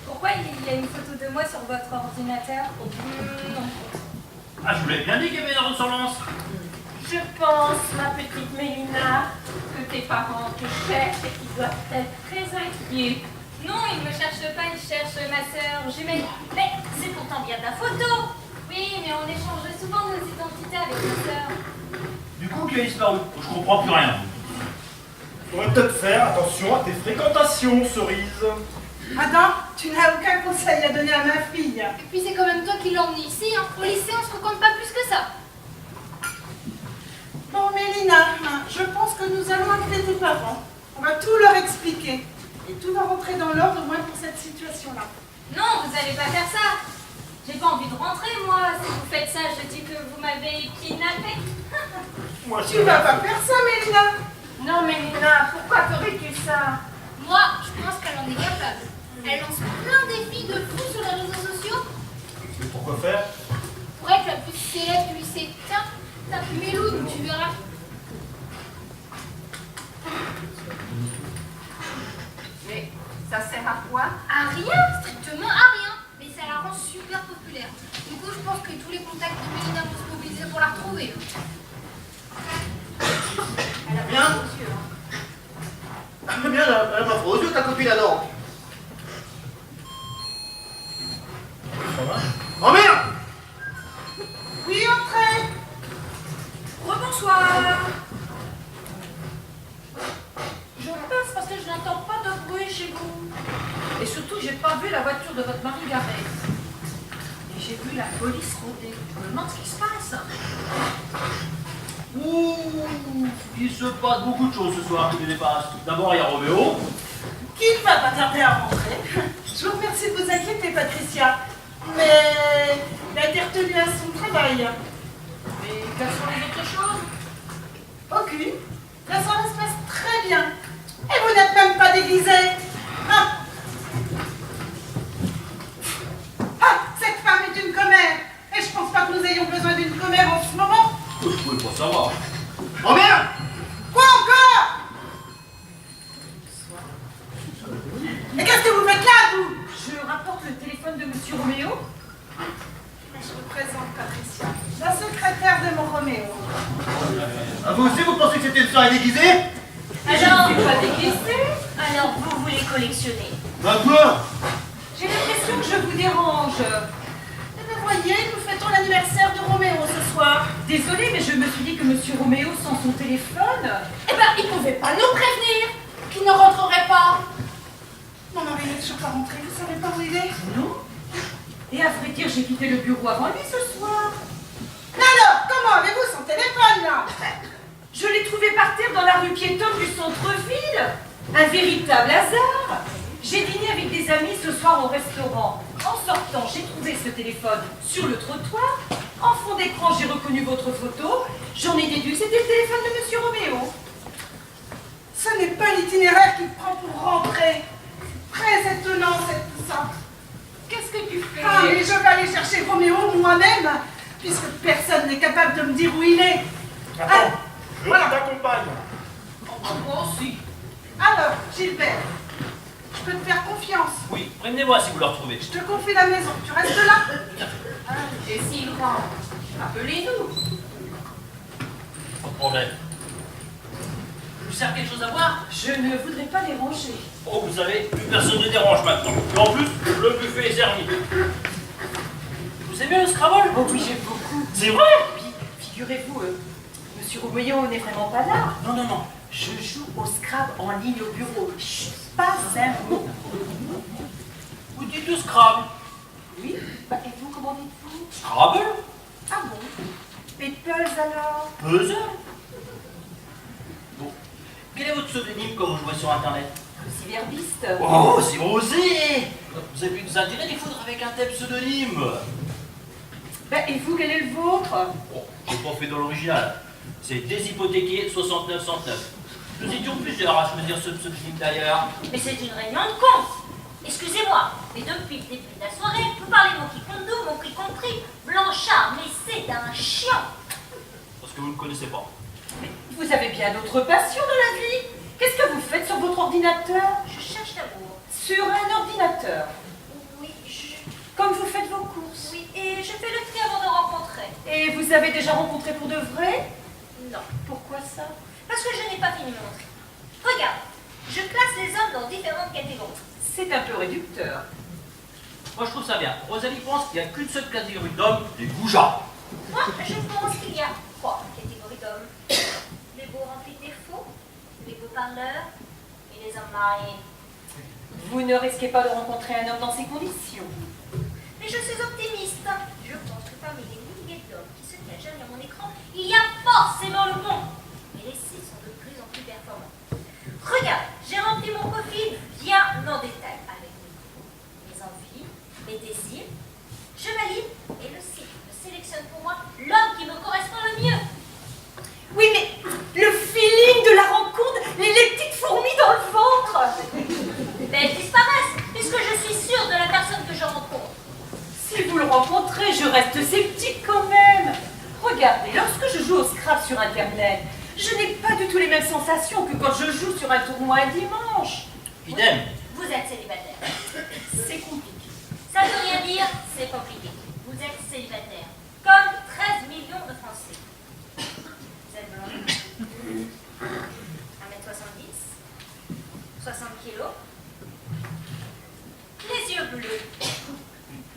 Pourquoi il y a une photo de moi sur votre ordinateur? Non. Ah, je vous l'avais bien dit qu'il y avait une ressemblance. Je pense, ma petite Mélina, que tes parents te cherchent et qu'ils doivent être très inquiets. Non, il ne me cherche pas, il cherche ma sœur jumelle. Mais c'est pourtant bien ta photo. Oui, mais on échange souvent nos identités avec ma sœur. Du coup, qui a disparu? Je comprends plus rien. Faudrait peut-être faire attention à tes fréquentations, Cerise. Adam, tu n'as aucun conseil à donner à ma fille. Et puis c'est quand même toi qui l'as emmené ici, hein. Au lycée, on se fréquente pas plus que ça. Bon, Mélina, je pense que nous allons appeler tes parents. On va tout leur expliquer. Et tout va rentrer dans l'ordre, au moins pour cette situation-là. Non, vous n'allez pas faire ça. J'ai pas envie de rentrer, moi. Si vous faites ça, je dis que vous m'avez kidnappé. Moi, Tu vas pas faire ça, Mélina. Non, Mélina, pourquoi ferais-tu ça? Moi, je pense qu'elle en est capable. Elle lance plein de défis de fou sur les réseaux sociaux Mais pourquoi faire? pour être la plus célèbre du lycée. Tiens, tape Méloune, tu verras. Mais ça sert à quoi? À rien, strictement à rien. Mais ça la rend super populaire. Du coup, je pense que tous les contacts de Mélina vont se mobiliser pour la retrouver. Elle a Bien. pas aux yeux, hein. Eh bien, elle m'a froid aux yeux, ta copine Adam. Oh merde! Oui, entrez. Rebonsoir. Je passe parce que je n'entends pas de bruit chez vous. Et surtout, j'ai pas vu la voiture de votre mari garée. Et j'ai vu la police rôder. Je me demande ce qui se passe. Ouh, il se passe beaucoup de choses ce soir qui me dépassent. D'abord, il y a Roméo. Qui ne va pas tarder à rentrer. Je vous remercie de vous inquiéter, Patricia. Mais il a été retenu à son travail. Mais quelles sont les autres choses? Aucune. La soirée se passe très bien. Et vous n'êtes même pas déguisée. Ah. Ah, cette femme est une commère. Et je pense pas que nous ayons besoin d'une commère en ce moment. Vous pouvez pas savoir. Oh merde! Quoi encore? Et qu'est-ce que vous faites là, vous? Je rapporte le téléphone de Monsieur Roméo. Je vous présente Patricia, la secrétaire de mon Roméo. Ah, vous aussi, vous pensez que c'était une soirée déguisée? Alors, Tu pas déguisé? alors vous voulez collectionner. Bah quoi? J'ai l'impression que je vous dérange. Eh bien, voyez, nous fêtons l'anniversaire de Roméo ce soir. Désolée, mais je me suis dit que Monsieur Roméo, sans son téléphone, eh ben, il pouvait pas nous prévenir qu'il ne rentrerait pas. Mon mari n'est toujours pas rentré, vous savez pas où il est? Non. Et à vrai dire, j'ai quitté le bureau avant lui ce soir. Mais alors, comment avez-vous son téléphone, là? Je l'ai trouvé par terre dans la rue piétonne du centre-ville. Un véritable hasard. J'ai dîné avec des amis ce soir au restaurant. En sortant, j'ai trouvé ce téléphone sur le trottoir. En fond d'écran, j'ai reconnu votre photo. J'en ai déduit que c'était le téléphone de Monsieur Roméo. l'itinéraire qu'il prend pour rentrer. Très étonnant, tout ça. Qu'est-ce que tu fais? Ah, mais je vais aller chercher Roméo moi-même, puisque personne n'est capable de me dire où il est. Attends, je voilà. t'accompagne. Moi aussi. Alors, Gilbert, je peux te faire confiance. Oui, prévenez-moi si vous le retrouvez. Je te confie la maison. Tu restes là? Et s'il rentre, appelez-nous. Pas de problème. Vous sert quelque chose à boire? Je ne voudrais pas déranger. Oh, vous savez, plus personne ne dérange maintenant. Et en plus, le buffet est servi. Vous aimez le Scrabble? Oh oui, j'aime beaucoup. C'est vrai? Puis, figurez-vous, Monsieur Roméo n'est vraiment pas là. Non, non, non. Je joue au Scrabble en ligne au bureau. Chut, pas un mot. Vous dites du Scrabble? Oui, bah et vous, comment dites-vous? Scrabble? Ah bon? Et Puzzle alors? Puzzle? Bon. Quel est votre pseudonyme comme vous jouez sur Internet? Cruciverbiste. Oh, c'est osé! Vous avez plus intérêt des foudres avec un tel pseudonyme? Bah et vous, quel est le vôtre? Oh, j'ai pas fait dans l'original. C'est Déshypothéqué 6909. Nous étions plusieurs à choisir ce pseudonyme d'ailleurs. Mais c'est une réunion de cons. Excusez-moi, mais depuis le début de la soirée, vous parlez mon qui compte doux, mon qui compris, Blanchard, mais c'est un chiant. Parce que vous ne connaissez pas. Mais vous avez bien d'autres passions dans la vie. Qu'est-ce que vous faites sur votre ordinateur? Je cherche l'amour. Sur un ordinateur? Oui, Comme vous faites vos courses? Oui, et je fais le tri avant de rencontrer. Et vous avez déjà rencontré pour de vrai? Non. Pourquoi ça? Parce que je n'ai pas fini mon tri. Regarde, je classe les hommes dans différentes catégories. C'est un peu réducteur. Moi je trouve ça bien. Rosalie pense qu'il n'y a qu'une seule catégorie d'hommes, les goujats. Moi, je pense qu'il y a 3 catégories d'hommes. Les beaux remplis de défauts, les beaux parleurs et les hommes mariés. Vous ne risquez pas de rencontrer un homme dans ces conditions. Mais je suis optimiste. Je pense que parmi les milliers d'hommes qui se cachent derrière mon écran, il y a forcément le bon. Mais les 6 sont de plus en plus performants. Regarde, j'ai rempli mon profil bien en détail avec mes envies, mes désirs. Je valide et le site me sélectionne pour moi l'homme qui me correspond le mieux. Oui, mais le feeling de la rencontre, les petites fourmis dans le ventre. Mais elles disparaissent puisque je suis sûre de la personne que je rencontre. Si vous le rencontrez, je reste sceptique quand même. Regardez, lorsque je joue au Scrabble sur Internet, je n'ai pas du tout les mêmes sensations que quand je joue sur un tournoi un dimanche. Idem. Vous êtes célibataire. C'est compliqué. Ça ne veut rien dire, c'est compliqué. Vous êtes célibataire. Comme 13 millions de Français. Vous êtes blond. 1m70. 60 kilos. Les yeux bleus.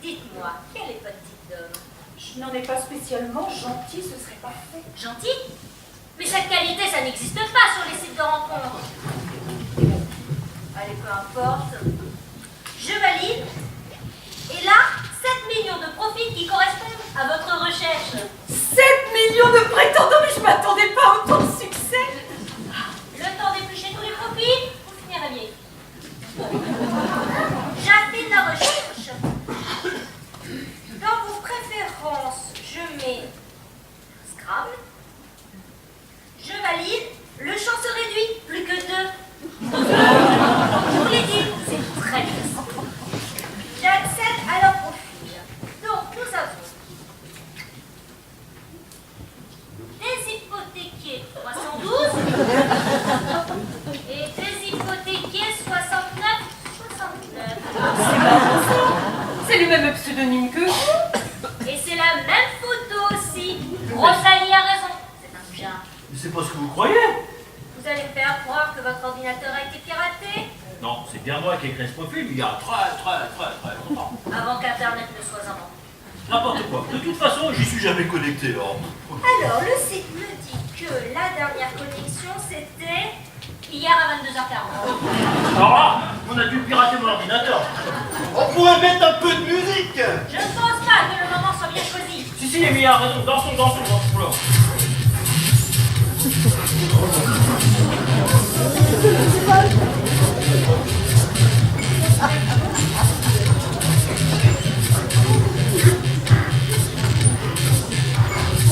Dites-moi, quel est votre type d'homme? Je n'en ai pas spécialement. Gentil, ce serait parfait. Gentil? Mais cette qualité, ça n'existe pas sur les sites de rencontres. Allez, peu importe. Je valide. Et là, 7 millions de profils qui correspondent à votre recherche. 7 millions de prétendants, mais je m'attendais pas à autant de succès. Le temps d'éplucher tous les profils, vous finirez bien. J'affine la recherche. Dans vos préférences, je mets Scrabble. Je valide. Le champ se réduit. Plus que 2. Je vous l'ai dit, c'est très facile. J'accède à leur profil. Donc, nous avons des hypothéqués 312 et des hypothéqués 69. C'est le même pseudonyme que vous. Et c'est la même photo aussi. Rosalie a raison. C'est un bien. Mais c'est pas ce que vous croyez. Vous allez me faire croire que votre ordinateur a été piraté Non, c'est bien moi qui ai créé ce profil il y a très longtemps. avant qu'Internet ne soit inventé. N'importe quoi. De toute façon, j'y suis jamais connecté, alors. Alors, le site me dit que la dernière connexion, c'était hier à 22h40. Alors là, on a dû pirater mon ordinateur. On pourrait mettre un peu de musique. Je ne pense pas que le moment soit bien choisi. Si, Emilia a raison. Dansons. Oula.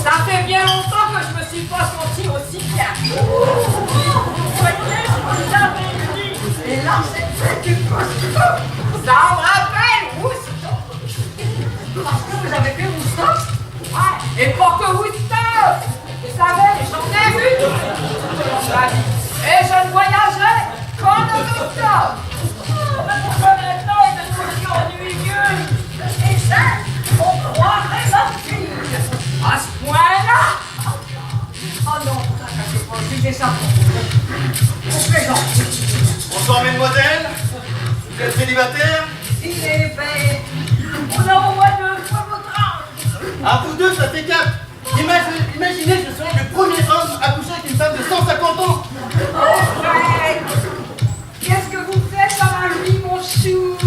Ça fait bien longtemps que je me suis pas sentie aussi bien. Voyez, vous avez Ça me rappelle Woodstock. Parce que vous avez fait Woodstock? Ouais. Et pas que Woodstock. Vous savez, j'en ai vu tout dans ma vie. Et je ne voyagerai qu'en autostop. Maintenant, il est aussi ennuyeux. Et ça, on croirait ma fille. À ce point-là. Oh non, c'est pas si c'est ça. On plaisante. Bonsoir, mesdemoiselles. Vous êtes célibataire? Il est bête. On a au moins 2 fois votre âge. À vous deux, ça fait 4. Imaginez que je serais le premier homme à coucher avec une femme de 150 ans. Oh, Fred. Qu'est-ce que vous faites dans la vie, mon chou?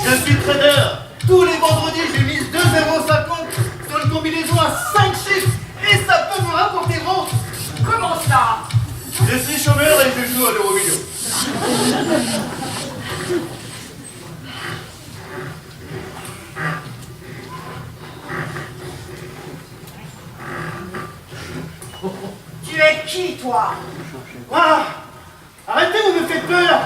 Je suis trader. Tous les vendredis, j'ai mis 2,50 € sur une combinaison à 5 chiffres. Et ça peut vous rapporter gros. Comment ça? Je suis chômeur et je joue à l'euro million. Tu es qui, toi? Ah, arrêtez, vous me faites peur.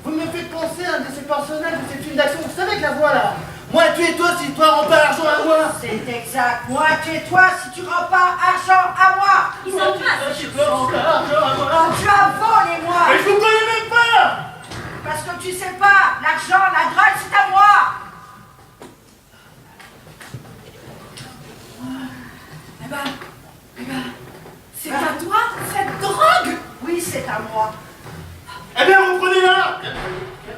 Vous me faites penser à un de ces personnages de ces films d'action. Vous savez que la voix là, moi tu et toi si toi rends pas l'argent à moi. C'est exact. Moi, tu es toi si tu rends pas argent à moi. Ils sont pas. Si toi rends pas l'argent à moi. Tu as volé, moi. Mais je vous connais même pas. Parce que tu sais pas, l'argent, la drogue, c'est à moi. Eh ben, c'est à toi, cette drogue? Oui, c'est à moi. Eh bien, reprenez-la.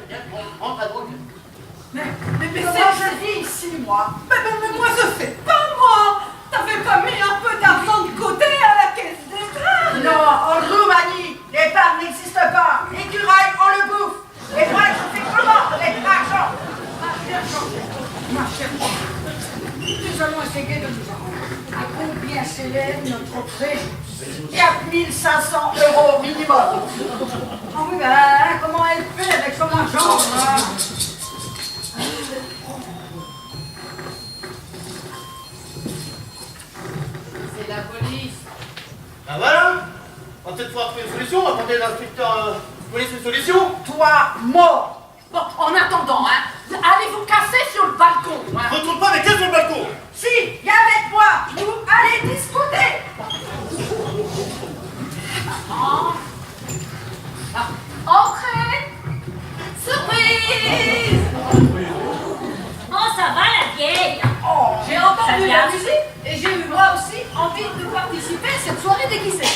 Viens, prends ta drogue. Mais comment je vis ici, moi? Mais moi, je sais pas, moi. T'avais pas mis un peu d'argent de côté à la caisse d'épargne? Non, en Roumanie, l'épargne n'existe pas. L'écureuil, on le bouffe. Et moi, je fais comment avec l'argent? Ma chère, nous allons essayer de nous arranger. À combien s'élève notre préjudice? 4 500 € minimum. Ah oui, ben, comment elle fait avec son argent? C'est la police. Ben voilà. On va peut-être pouvoir trouver une solution. On va demander à l'inspecteur police une solution. Toi, mort. Bon, en attendant, hein, allez vous casser sur le balcon. Hein. Retourne pas avec elle sur le balcon. Si, viens avec moi. Nous allez discuter. Entrez. Surprise. Oh, ça va la vieille? Oh, j'ai entendu vient. la musique et j'ai eu moi aussi envie de participer à cette soirée déguisée.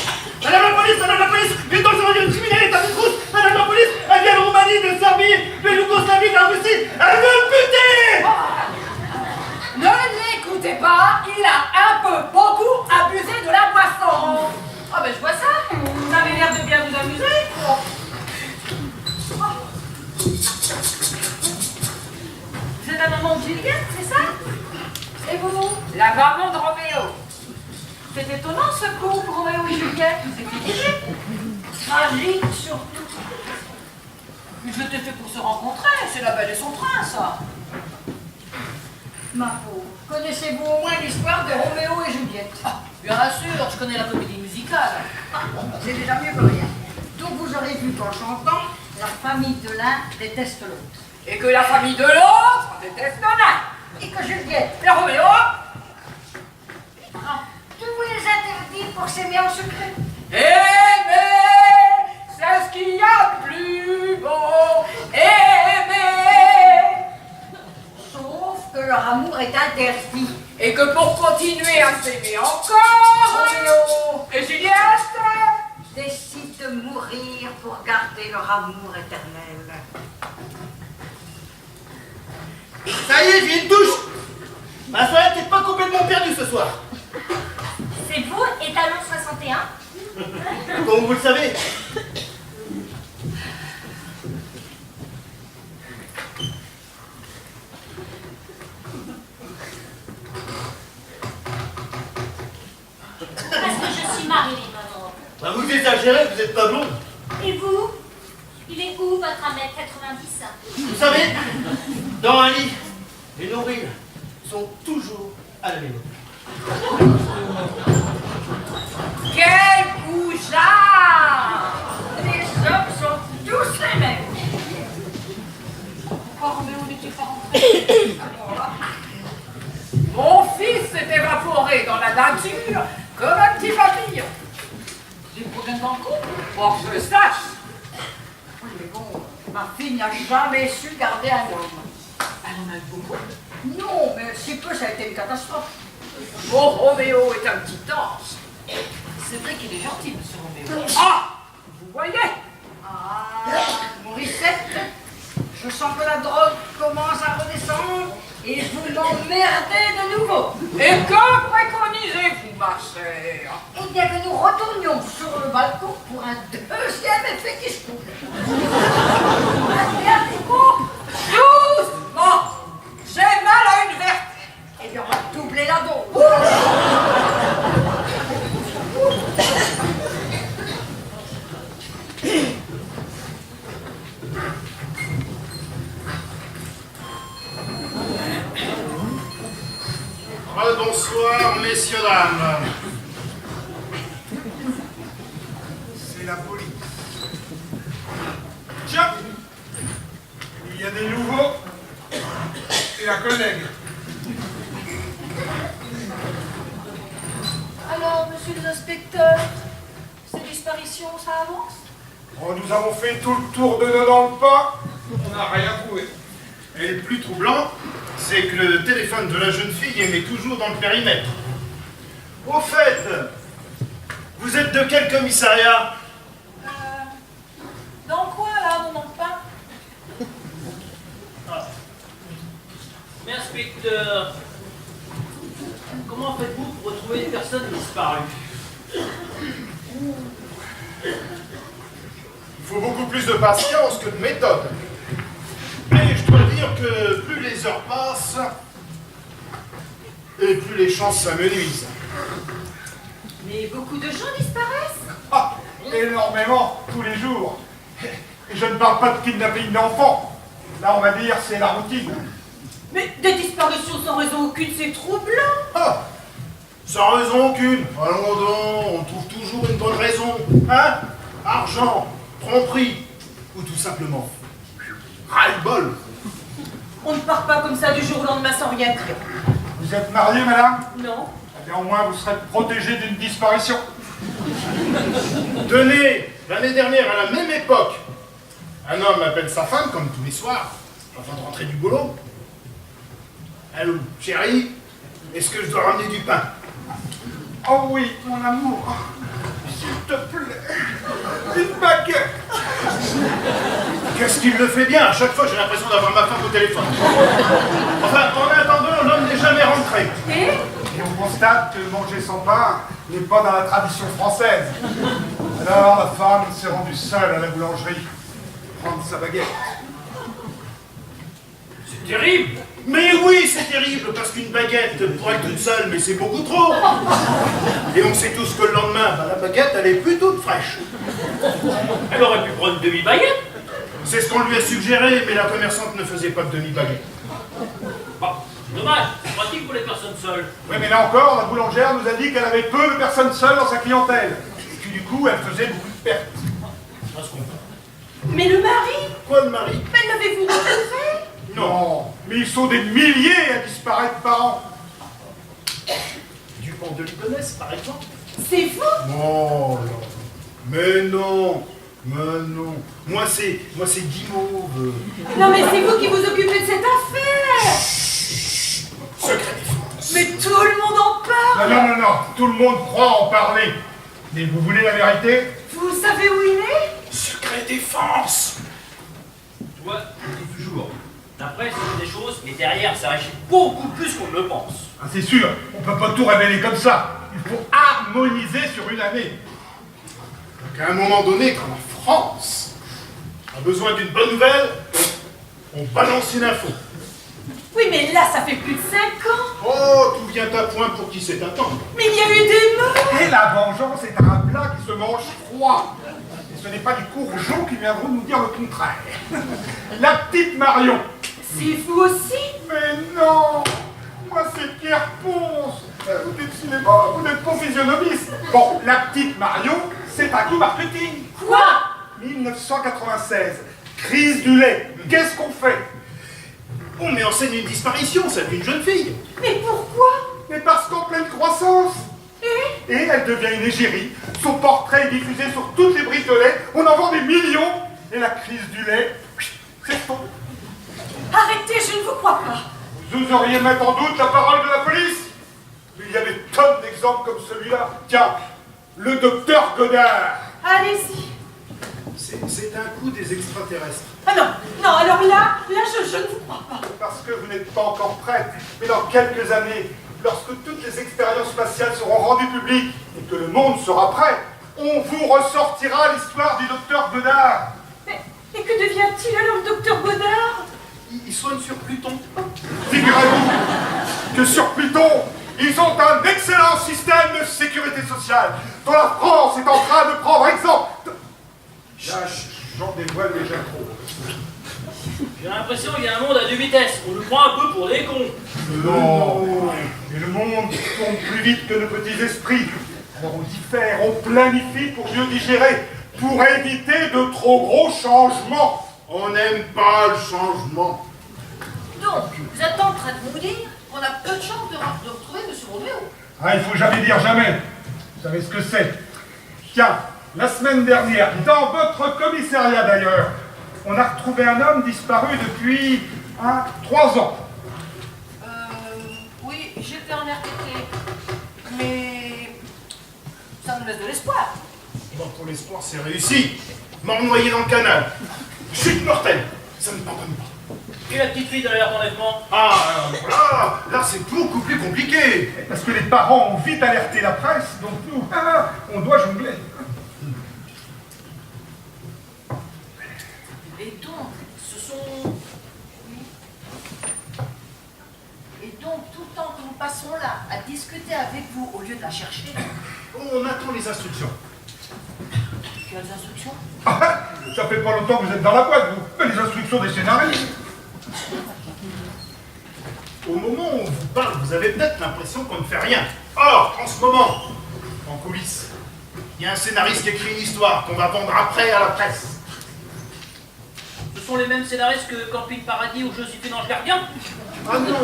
Madame la police, vite dans le criminel est à trousse. Madame la police, elle vient de Roumanie, de Serbie, de Yougoslavie, de la Russie. Elle veut me buter. Ne l'écoutez pas, il a un peu beaucoup abusé de la boisson. Ah ben je vois ça, vous avez l'air de bien vous amuser. Vous êtes la maman de Juliette, c'est ça? Et vous? La maman de Roméo. C'est étonnant ce couple, Roméo et Juliette, vous étiez liés. Tragique surtout. Ils étaient faits pour se rencontrer, c'est la belle et son prince, ça. Ma pauvre, connaissez-vous au moins l'histoire de Roméo et Juliette? Bien sûr, je connais la comédie musicale. C'est déjà mieux que rien. Donc vous aurez vu qu'en chantant, la famille de l'un déteste l'autre. Et que la famille de l'autre déteste l'un. Et que Juliette et Roméo... Tout les interdit pour s'aimer en secret. Aimer, c'est ce qu'il y a de plus beau. Aimer. Sauf que leur amour est interdit. Et que pour continuer à s'aimer encore, Roméo et Juliette décident de mourir pour garder leur amour éternel. Ça y est, j'ai une touche. Ma soirée n'est pas complètement perdue ce soir. C'est vous, étalon 61? Comme vous le savez. Parce que je suis Marilyn Monroe. Bah vous exagérez, vous êtes pas blonde. Et vous? Il est où votre 1m90? Vous savez, dans un lit, les nombrils sont toujours à la même hauteur. Quel goujat! Les hommes sont tous les mêmes. Hormis traîne dans le coup? Pour que je le sache. Oui, mais bon, ma fille n'a jamais su garder un homme. Elle en a eu beaucoup? Non, mais si peu, ça a été une catastrophe. Mon Roméo est un petit ange. C'est vrai qu'il est gentil, monsieur Roméo. Ah! Vous voyez? Ah, Morissette, je sens que la drogue commence à redescendre et vous m'emmerdez de nouveau. Et que préconisez-vous, ma chère? Eh bien que nous retournions sur le balcon pour un deuxième effet qui se coule. Un dernier coup. Doucement! J'ai mal à une vertèbre. Eh bien, on va doubler la dose. Bonsoir, messieurs, dames. C'est la police. Tiens, il y a des nouveaux et un collègue. Alors, monsieur l'inspecteur, ces disparitions, ça avance? Oh, nous avons fait tout le tour de 90 pas, on n'a rien trouvé. Et le plus troublant, c'est que le téléphone de la jeune fille est toujours dans le périmètre. Au fait, vous êtes de quel commissariat? Dans quoi, là, on n'en pas? Mais inspecteur, comment faites-vous pour retrouver les personnes disparues? Il faut beaucoup plus de patience que de méthode. Mais je dois dire que plus les heures passent, et plus les chances s'amenuisent. Mais beaucoup de gens disparaissent. Ah, énormément, tous les jours. Et je ne parle pas de kidnapping d'enfants. Là, on va dire, c'est la routine. Mais des disparitions sans raison aucune, c'est troublant. Ah, sans raison aucune. Allons donc, on trouve toujours une bonne raison. Hein? Argent, tromperie, ou tout simplement ras-le-bol. On ne part pas comme ça du jour au lendemain sans rien dire. Vous êtes mariée, madame? Non. Eh bien, au moins, vous serez protégée d'une disparition. Tenez, l'année dernière, à la même époque, un homme appelle sa femme, comme tous les soirs, avant de rentrer du boulot. Allô, chérie, est-ce que je dois ramener du pain? Oh oui, mon amour. S'il te plaît, une baguette. Qu'est-ce qu'il le fait bien? À chaque fois, j'ai l'impression d'avoir ma femme au téléphone. Enfin, en attendant, l'homme n'est jamais rentré. Et on constate que manger sans pain n'est pas dans la tradition française. Alors, la femme s'est rendue seule à la boulangerie prendre sa baguette. C'est terrible! Mais oui, c'est terrible, parce qu'une baguette, pour être toute seule, mais c'est beaucoup trop. Et on sait tous que le lendemain, bah, la baguette, elle est plus toute fraîche. Elle aurait pu prendre une demi-baguette. C'est ce qu'on lui a suggéré, mais la commerçante ne faisait pas de demi-baguette. Bon, dommage, c'est pratique pour les personnes seules. Oui, mais là encore, la boulangère nous a dit qu'elle avait peu de personnes seules dans sa clientèle. Et que du coup, elle faisait beaucoup de pertes. Ça se comprend. Mais le mari? Quoi, le mari? Mais l'avez-vous retrouvé? Non, mais ils sont des milliers à disparaître par an. Dupont de Ligonnès, par exemple. C'est vous? Oh là. Mais non. Moi, c'est Guimauve. Non, mais c'est vous qui vous occupez de cette affaire. Secret défense. Mais tout le monde en parle. Non, tout le monde croit en parler. Mais vous voulez la vérité? Vous savez où il est? Secret défense. Toi, tu dis toujours. La presse dit des choses, mais derrière, ça agit beaucoup plus qu'on ne le pense. Ah, c'est sûr, on peut pas tout révéler comme ça. Il faut harmoniser sur une année. Donc, à un moment donné, quand la France a besoin d'une bonne nouvelle, on balance une info. Oui, mais là, ça fait plus de 5 ans. Oh, tout vient à point pour qui sait attendre. Mais il y a eu des morts. Et la vengeance est un plat qui se mange froid. Et ce n'est pas les courgeaux qui viendront nous dire le contraire. La petite Marion. C'est vous aussi? Mais non! Moi, c'est Pierre Ponce. Vous n'êtes cinéma, vous n'êtes pas physionomiste. Bon, la petite Marion, c'est un coup marketing. Quoi? 1996. Crise du lait. Qu'est-ce qu'on fait? On met en scène une disparition, celle d'une jeune fille. Mais pourquoi? Mais parce qu'en pleine croissance. Et et elle devient une égérie. Son portrait est diffusé sur toutes les briques de lait, on en vend des millions, et la crise du lait, c'est tombé. Arrêtez, je ne vous crois pas. Vous oseriez mettre en doute la parole de la police? Il y a des tonnes d'exemples comme celui-là. Tiens, le docteur Godard. Allez-y. C'est un coup des extraterrestres. Ah non, non, alors là, je ne vous crois pas. Parce que vous n'êtes pas encore prête. Mais dans quelques années, lorsque toutes les expériences spatiales seront rendues publiques et que le monde sera prêt, on vous ressortira l'histoire du docteur Godard. Mais et que devient-il alors, le docteur Godard? Il soigne sur Pluton. Figurez-vous que sur Pluton, ils ont un excellent système de sécurité sociale dont la France est en train de prendre exemple. Là, j'en dévoile déjà trop. J'ai l'impression qu'il y a un monde à deux vitesses. On nous prend un peu pour des cons. Non. Et le monde tourne plus vite que nos petits esprits. Alors on diffère, on planifie pour mieux digérer, pour éviter de trop gros changements. On n'aime pas le changement. Donc, vous êtes en train de vous dire qu'on a peu de chance de retrouver M. Roméo. Ah, il faut jamais dire jamais. Vous savez ce que c'est. Tiens, la semaine dernière, dans votre commissariat d'ailleurs, on a retrouvé un homme disparu depuis 3 ans. Oui, j'étais en RTT. Mais ça nous laisse de l'espoir. Bon, pour l'espoir, c'est réussi. Mort noyé dans le canal. Chute mortelle. Ça ne pardonne pas. Et la petite fille de l'air d'enlèvement? Ah, là, c'est beaucoup plus compliqué. Parce que les parents ont vite alerté la presse, donc nous, on doit jongler. Et donc, tout le temps que nous passons là, à discuter avec vous, au lieu de la chercher, On attend les instructions. quelles instructions? Ça fait pas longtemps que vous êtes dans la boîte, vous. Mais les instructions des scénaristes. Au moment où on vous parle, vous avez peut-être l'impression qu'on ne fait rien. Or, en ce moment, en coulisses, il y a un scénariste qui écrit une histoire qu'on va vendre après à la presse. Ce sont les mêmes scénaristes que Camping Paradis ou Joséphine Ange Gardien? Ah non.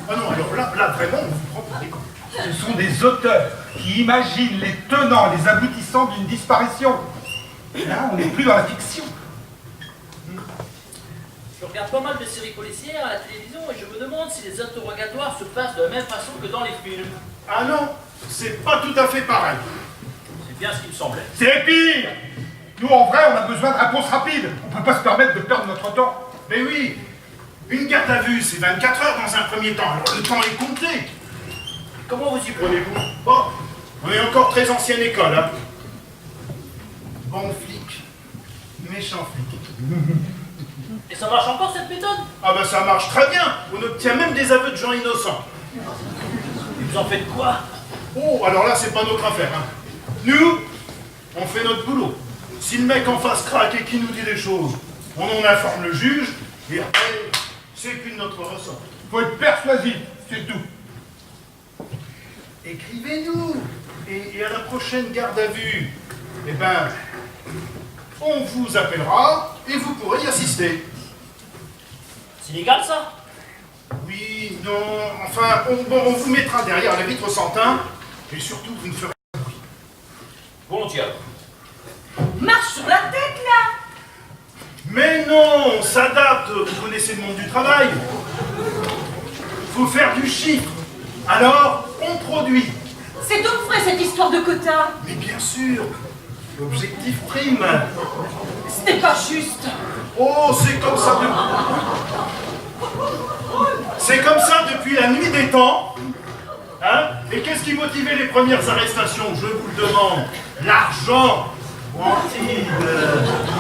Alors là vraiment, on vous prend pour des cons. Ce sont des auteurs qui imaginent les tenants et les aboutissants d'une disparition. Et là, on n'est plus dans la fiction. Je regarde pas mal de séries policières à la télévision et je me demande si les interrogatoires se passent de la même façon que dans les films. Ah non, c'est pas tout à fait pareil. C'est bien ce qui me semblait. C'est pire. Nous, en vrai, on a besoin de réponses rapides. On peut pas se permettre de perdre notre temps. Mais oui, une garde à vue, c'est 24 heures dans un premier temps, alors le temps est compté. Comment vous y prenez-vous? Bon, on est encore très ancienne école, hein. Bon flic, méchant flic. Et ça marche encore cette méthode? Ah bah ça marche très bien, on obtient même des aveux de gens innocents. Et vous en faites quoi? Oh, alors là, c'est pas notre affaire, hein. Nous, on fait notre boulot. Si le mec en face craque et qui nous dit des choses, on en informe le juge, et après, c'est plus de notre ressort. Faut être persuasif, c'est tout. Écrivez-nous, et à la prochaine garde à vue, eh ben, on vous appellera et vous pourrez y assister. C'est légal ça? Oui, non, enfin, on vous mettra derrière la vitre sans teint, et surtout, vous ne ferez pas de bruit. Volontiers. Marche sur la tête, là. Mais non, on s'adapte, vous connaissez le monde du travail. Faut faire du chiffre, alors on produit. C'est donc vrai, cette histoire de quota. Mais bien sûr, l'objectif prime. Ce n'est pas juste. Oh, c'est comme ça C'est comme ça depuis la nuit des temps. Hein? Et qu'est-ce qui motivait les premières arrestations? Je vous le demande. L'argent. Antide.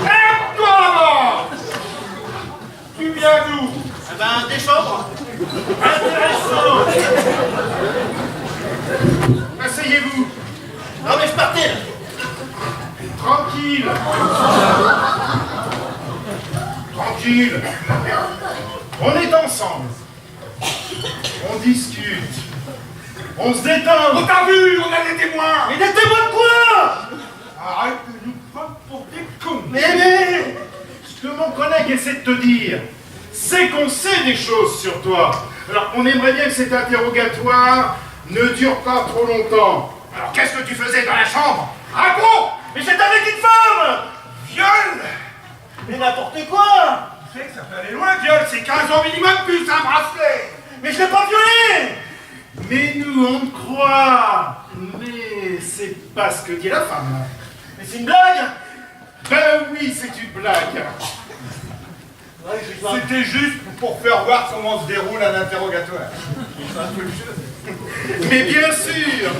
Et toi, tu viens d'où? Eh ben, des chambres. Intéressant. Asseyez-vous. Non mais je partais là. Tranquille. Tranquille. On est ensemble. On discute. On se détend. On t'a vu, on a des témoins. Mais des témoins de quoi? Arrête de nous prendre pour des cons. Mais, ce que mon collègue essaie de te dire, c'est qu'on sait des choses sur toi. Alors, on aimerait bien que cet interrogatoire ne dure pas trop longtemps. Alors, qu'est-ce que tu faisais dans la chambre? Raconte! Mais j'étais avec une femme! Viol! Mais n'importe quoi! Tu sais que ça peut aller loin, viol, c'est 15 ans minimum plus un bracelet! Mais je l'ai pas violée! Mais nous, on te croit! Mais c'est pas ce que dit la femme. Mais c'est une blague! Ben oui, c'est une blague! Ouais, je sais pas. C'était juste pour faire voir comment se déroule un interrogatoire. C'est un peu le jeu. Mais bien sûr!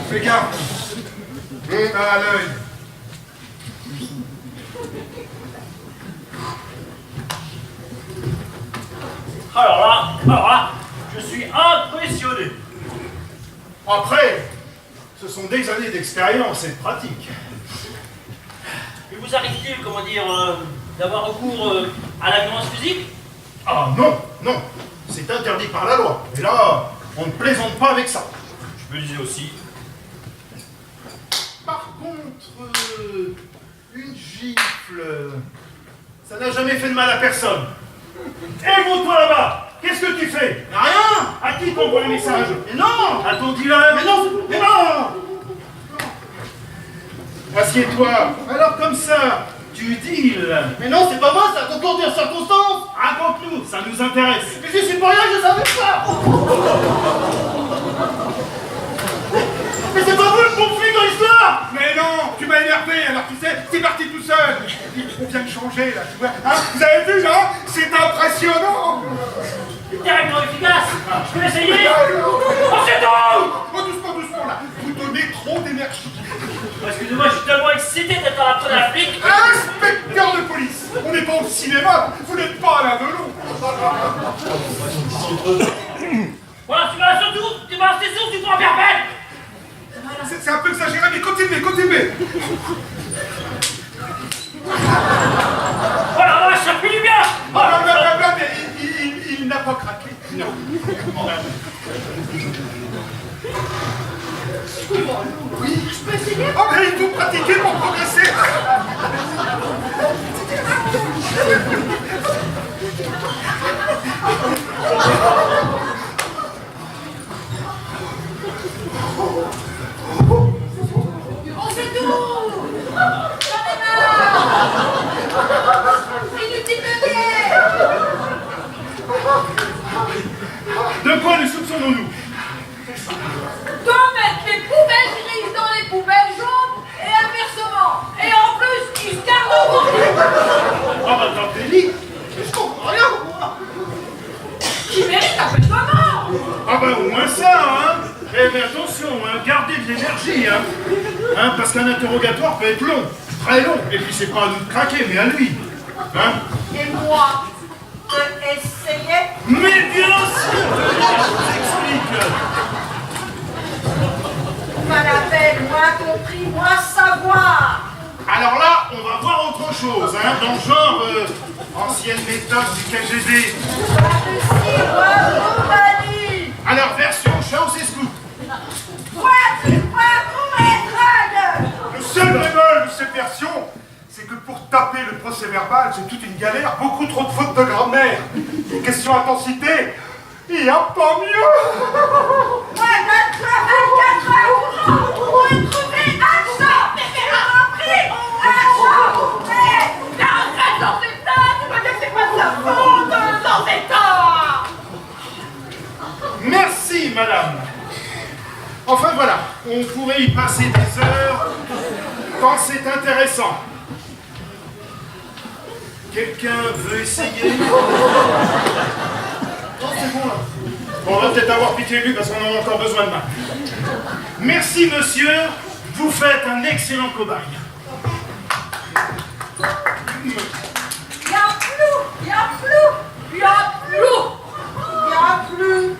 Fais gaffe! À l'œil. Alors là, je suis impressionné. Après, ce sont des années d'expérience et de pratique. Il vous arrive-t-il, comment dire, d'avoir recours à la violence physique? Ah non, non, c'est interdit par la loi. Et là, on ne plaisante pas avec ça. Je me disais aussi. Par contre, une gifle, ça n'a jamais fait de mal à personne. Et vous, toi là-bas, qu'est-ce que tu fais? Rien! À qui t'envoie les messages? Mais non! À ton dealer? Mais non! Mais non! Assieds-toi. Alors comme ça, tu deals. Mais non, c'est pas moi, c'est un concours de circonstances! Raconte-nous, ça nous intéresse. Mais je suis pas rien, je savais pas! Mais c'est pas vous le bon flic dans l'histoire! Mais non, tu m'as énervé, alors tu sais, c'est parti tout seul. On vient de changer là, tu vois. Hein, vous avez vu là? C'est impressionnant. Directement efficace. Je peux essayer? Oh, c'est tout! Oh, doucement, doucement là. Vous donnez trop d'énergie. Excusez-moi, je suis tellement excité d'être à la fin de la flic. Inspecteur de police, on n'est pas au cinéma, vous n'êtes pas à la velours. Voilà, tu vas rester sourd, tu pourras faire peine. C'est un peu exagéré, mais continuez, continuez. Voilà, ouais, ça fait du bien. Blablabla, mais il n'a pas craqué. Non. Oui, je peux essayer? Oh, mais il faut pratiquer pour progresser. Oh, c'est tout! J'en ai marre! Inutile de nier! De quoi nous soupçonnons-nous? De mettre les poubelles grises dans les poubelles jaunes et inversement. Et en plus, ils se gardent au bout. Ah bah t'as délit. Mais je comprends rien, moi! Qui mérite un peu de mort. Ah bah au moins ça, hein. Eh mais attention, hein, gardez de l'énergie, hein, parce qu'un interrogatoire peut être long, très long, et puis c'est pas à nous de craquer, mais à lui. Hein. Et moi, de essayer? Mais bien sûr, je vous explique. Pas la peine, moi compris, moi savoir! Alors là, on va voir autre chose, hein, dans le genre ancienne méthode du KGB. Par-dessus, moi, compagnie! Alors version Chaos et Scoop. Moi, tu crois qu'on est drague! Le seul bémol de cette version, c'est que pour taper le procès verbal, c'est toute une galère, beaucoup trop de fautes de grammaire. Question intensité, il n'y a pas mieux. Moi, 24 heures pour trouver un chat! Mais compris! Un chat! Mais Arrête dans cet état. Tu me dis que c'est pas de sa faute dans cet état. Merci, madame. Enfin voilà, on pourrait y passer des heures quand c'est intéressant. Quelqu'un veut essayer? Non, c'est bon là. Bon, on va peut-être avoir pitié de lui parce qu'on en a encore besoin de main. Merci, monsieur. Vous faites un excellent cobaye. y'a plus! Y'a plus! Y'a plus! Y'a plus!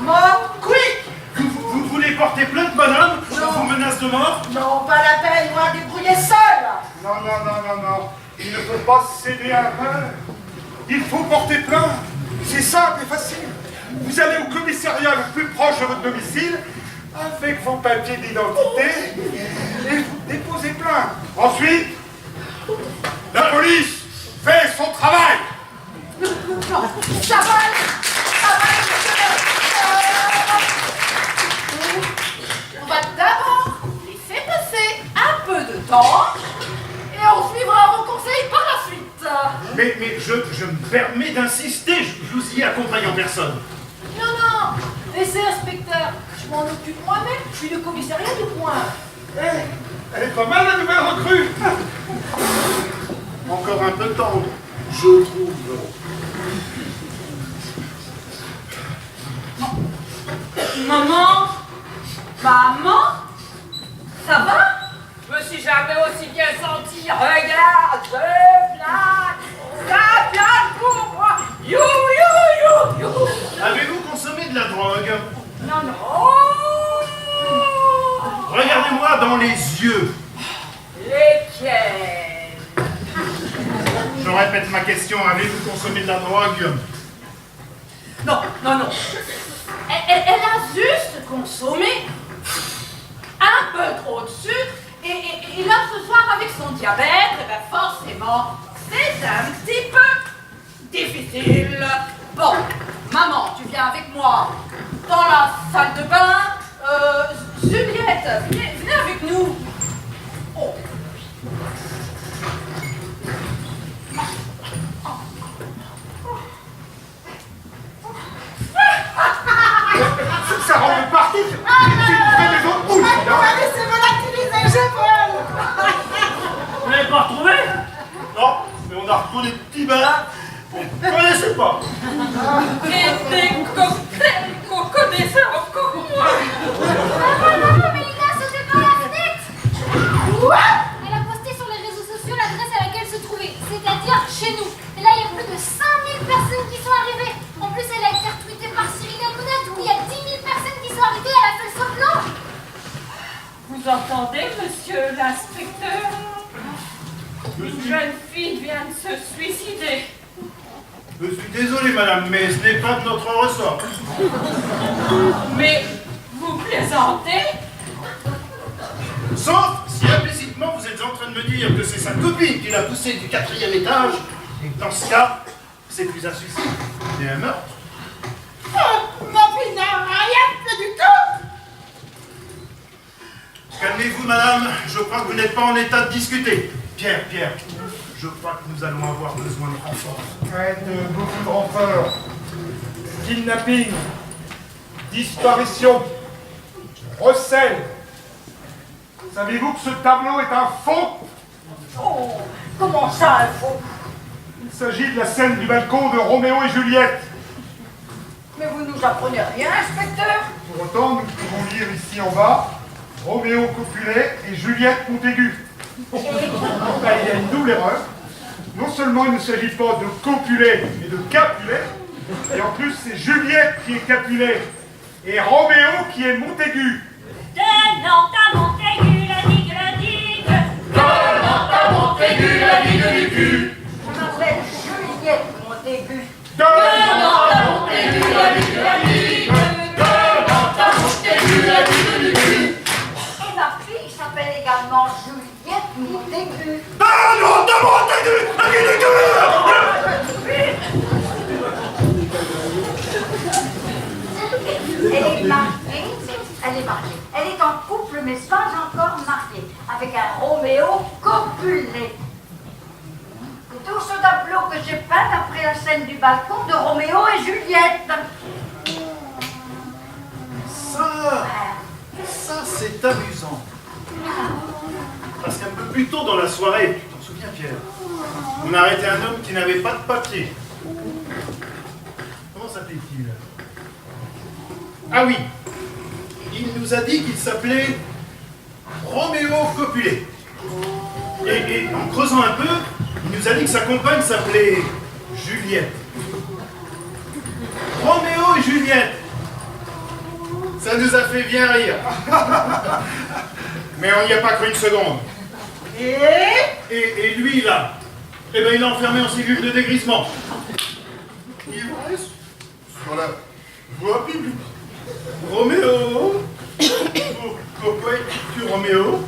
Moi, quick! Vous voulez porter plainte, madame? Je vous menace de mort? Non, pas la peine, moi, débrouiller seul! Non, non, non, non, non. Il ne faut pas céder à la peur. Il faut porter plainte. C'est simple et facile. Vous allez au commissariat le plus proche de votre domicile avec vos papiers d'identité et vous déposez plainte. Ensuite, la police fait son travail. Ça va, monsieur. temps et on suivra vos conseils par la suite. Mais je me permets d'insister, je vous y accompagne en personne. Non, non, laissez inspecteur, je m'en occupe moi-même, je suis le commissariat du coin. Elle est pas mal la nouvelle recrue. Encore un peu de temps, je trouve. Maman, Ça va? je me suis jamais aussi bien sentie. Regarde, je plaque. Ça plaque pour moi. You, you, you, you. Avez-vous consommé de la drogue? Non, non. Regardez-moi dans les yeux. Lesquels? Je répète ma question, avez-vous consommé de la drogue? Non, non, non. Elle a juste consommé un peu trop de sucre et là ce soir avec son diabète, eh ben forcément, c'est un petit peu difficile. Bon, maman, tu viens avec moi dans la salle de bain. Juliette, venez avec nous. Oh. Ça rentre partout. C'est une vraie maison de poules. mais c'est volatilisé, je vole. Vous l'avez pas retrouvé? Non, mais on a retrouvé des petits bains qu'on ne connaissait pas. Et des cocktails qu'on connaissait encore moins. Maman, Mélina sautait par la fenêtre. Elle a posté sur les réseaux sociaux l'adresse à laquelle se trouvait, c'est-à-dire chez nous. Et là, il y a plus de 5000 personnes qui sont arrivées. En plus, elle a été retweetée par Cyril Hanouna, où il y a 10 000 personnes qui sont arrivées, elle a fait le saut blanc. Vous entendez, monsieur l'inspecteur? Une jeune fille vient de se suicider. Je suis désolé, madame, mais ce n'est pas de notre ressort. Mais vous plaisantez? Sauf si implicitement vous êtes en train de me dire que c'est sa copine qui l'a poussé du 4e étage, et que dans ce cas, c'est plus un suicide, c'est un meurtre. Mon fils n'a rien fait du tout. Calmez-vous, madame, je crois que vous n'êtes pas en état de discuter. Pierre, je crois que nous allons avoir besoin de renfort. Beaucoup de renforts. Kidnapping, disparition, recel. Savez-vous que ce tableau est un faux? Oh, comment ça, un faux? Il s'agit de la scène du balcon de Roméo et Juliette. Mais vous nous apprenez rien, inspecteur? Pour autant, nous pouvons lire ici en bas Roméo Capulet et Juliette Montaigu. Là, il y a une double erreur. Non seulement il ne s'agit pas de Capulet, mais de Capulet, et en plus c'est Juliette qui est Capulet et Roméo qui est Montaigu. De Nantes à Montaigu, la digue, la digue. De Nantes à Montaigu, la digue du cul. Je m'appelle Juliette Montaigu. De Nantes à Montaigu, la digue, la digue. De Nantes à Montaigu, la digue du cul. Et ma fille s'appelle également Juliette Montaigu. De Nantes à Montaigu, la digue du cul. Elle est mariée. Elle est en couple, mais pas encore mariée, avec un Roméo Capulet. C'est tout ce tableau que j'ai peint après la scène du balcon de Roméo et Juliette. Ça c'est amusant. Parce qu'un peu plus tôt dans la soirée, tu t'en souviens, Pierre, on a arrêté un homme qui n'avait pas de papier. Comment s'appelait-il? Ah oui, il nous a dit qu'il s'appelait Roméo Capulet. Et en creusant un peu, il nous a dit que sa compagne s'appelait Juliette. Roméo et Juliette. Ça nous a fait bien rire. Mais on n'y a pas cru une seconde. Et lui, là, eh ben, il est enfermé en cellule de dégrisement. Il reste sur la voie publique. Roméo, pourquoi es-tu Roméo?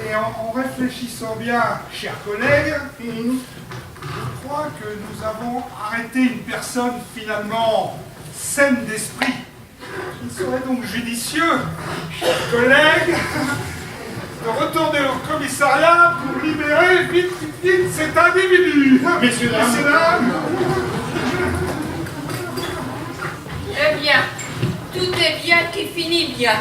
Et en réfléchissant bien, chers collègues, je crois que nous avons arrêté une personne finalement saine d'esprit. Il serait donc judicieux, chers collègues, de retourner au commissariat pour libérer vite cet individu. Messieurs, dames. Eh bien, tout est bien qui finit bien.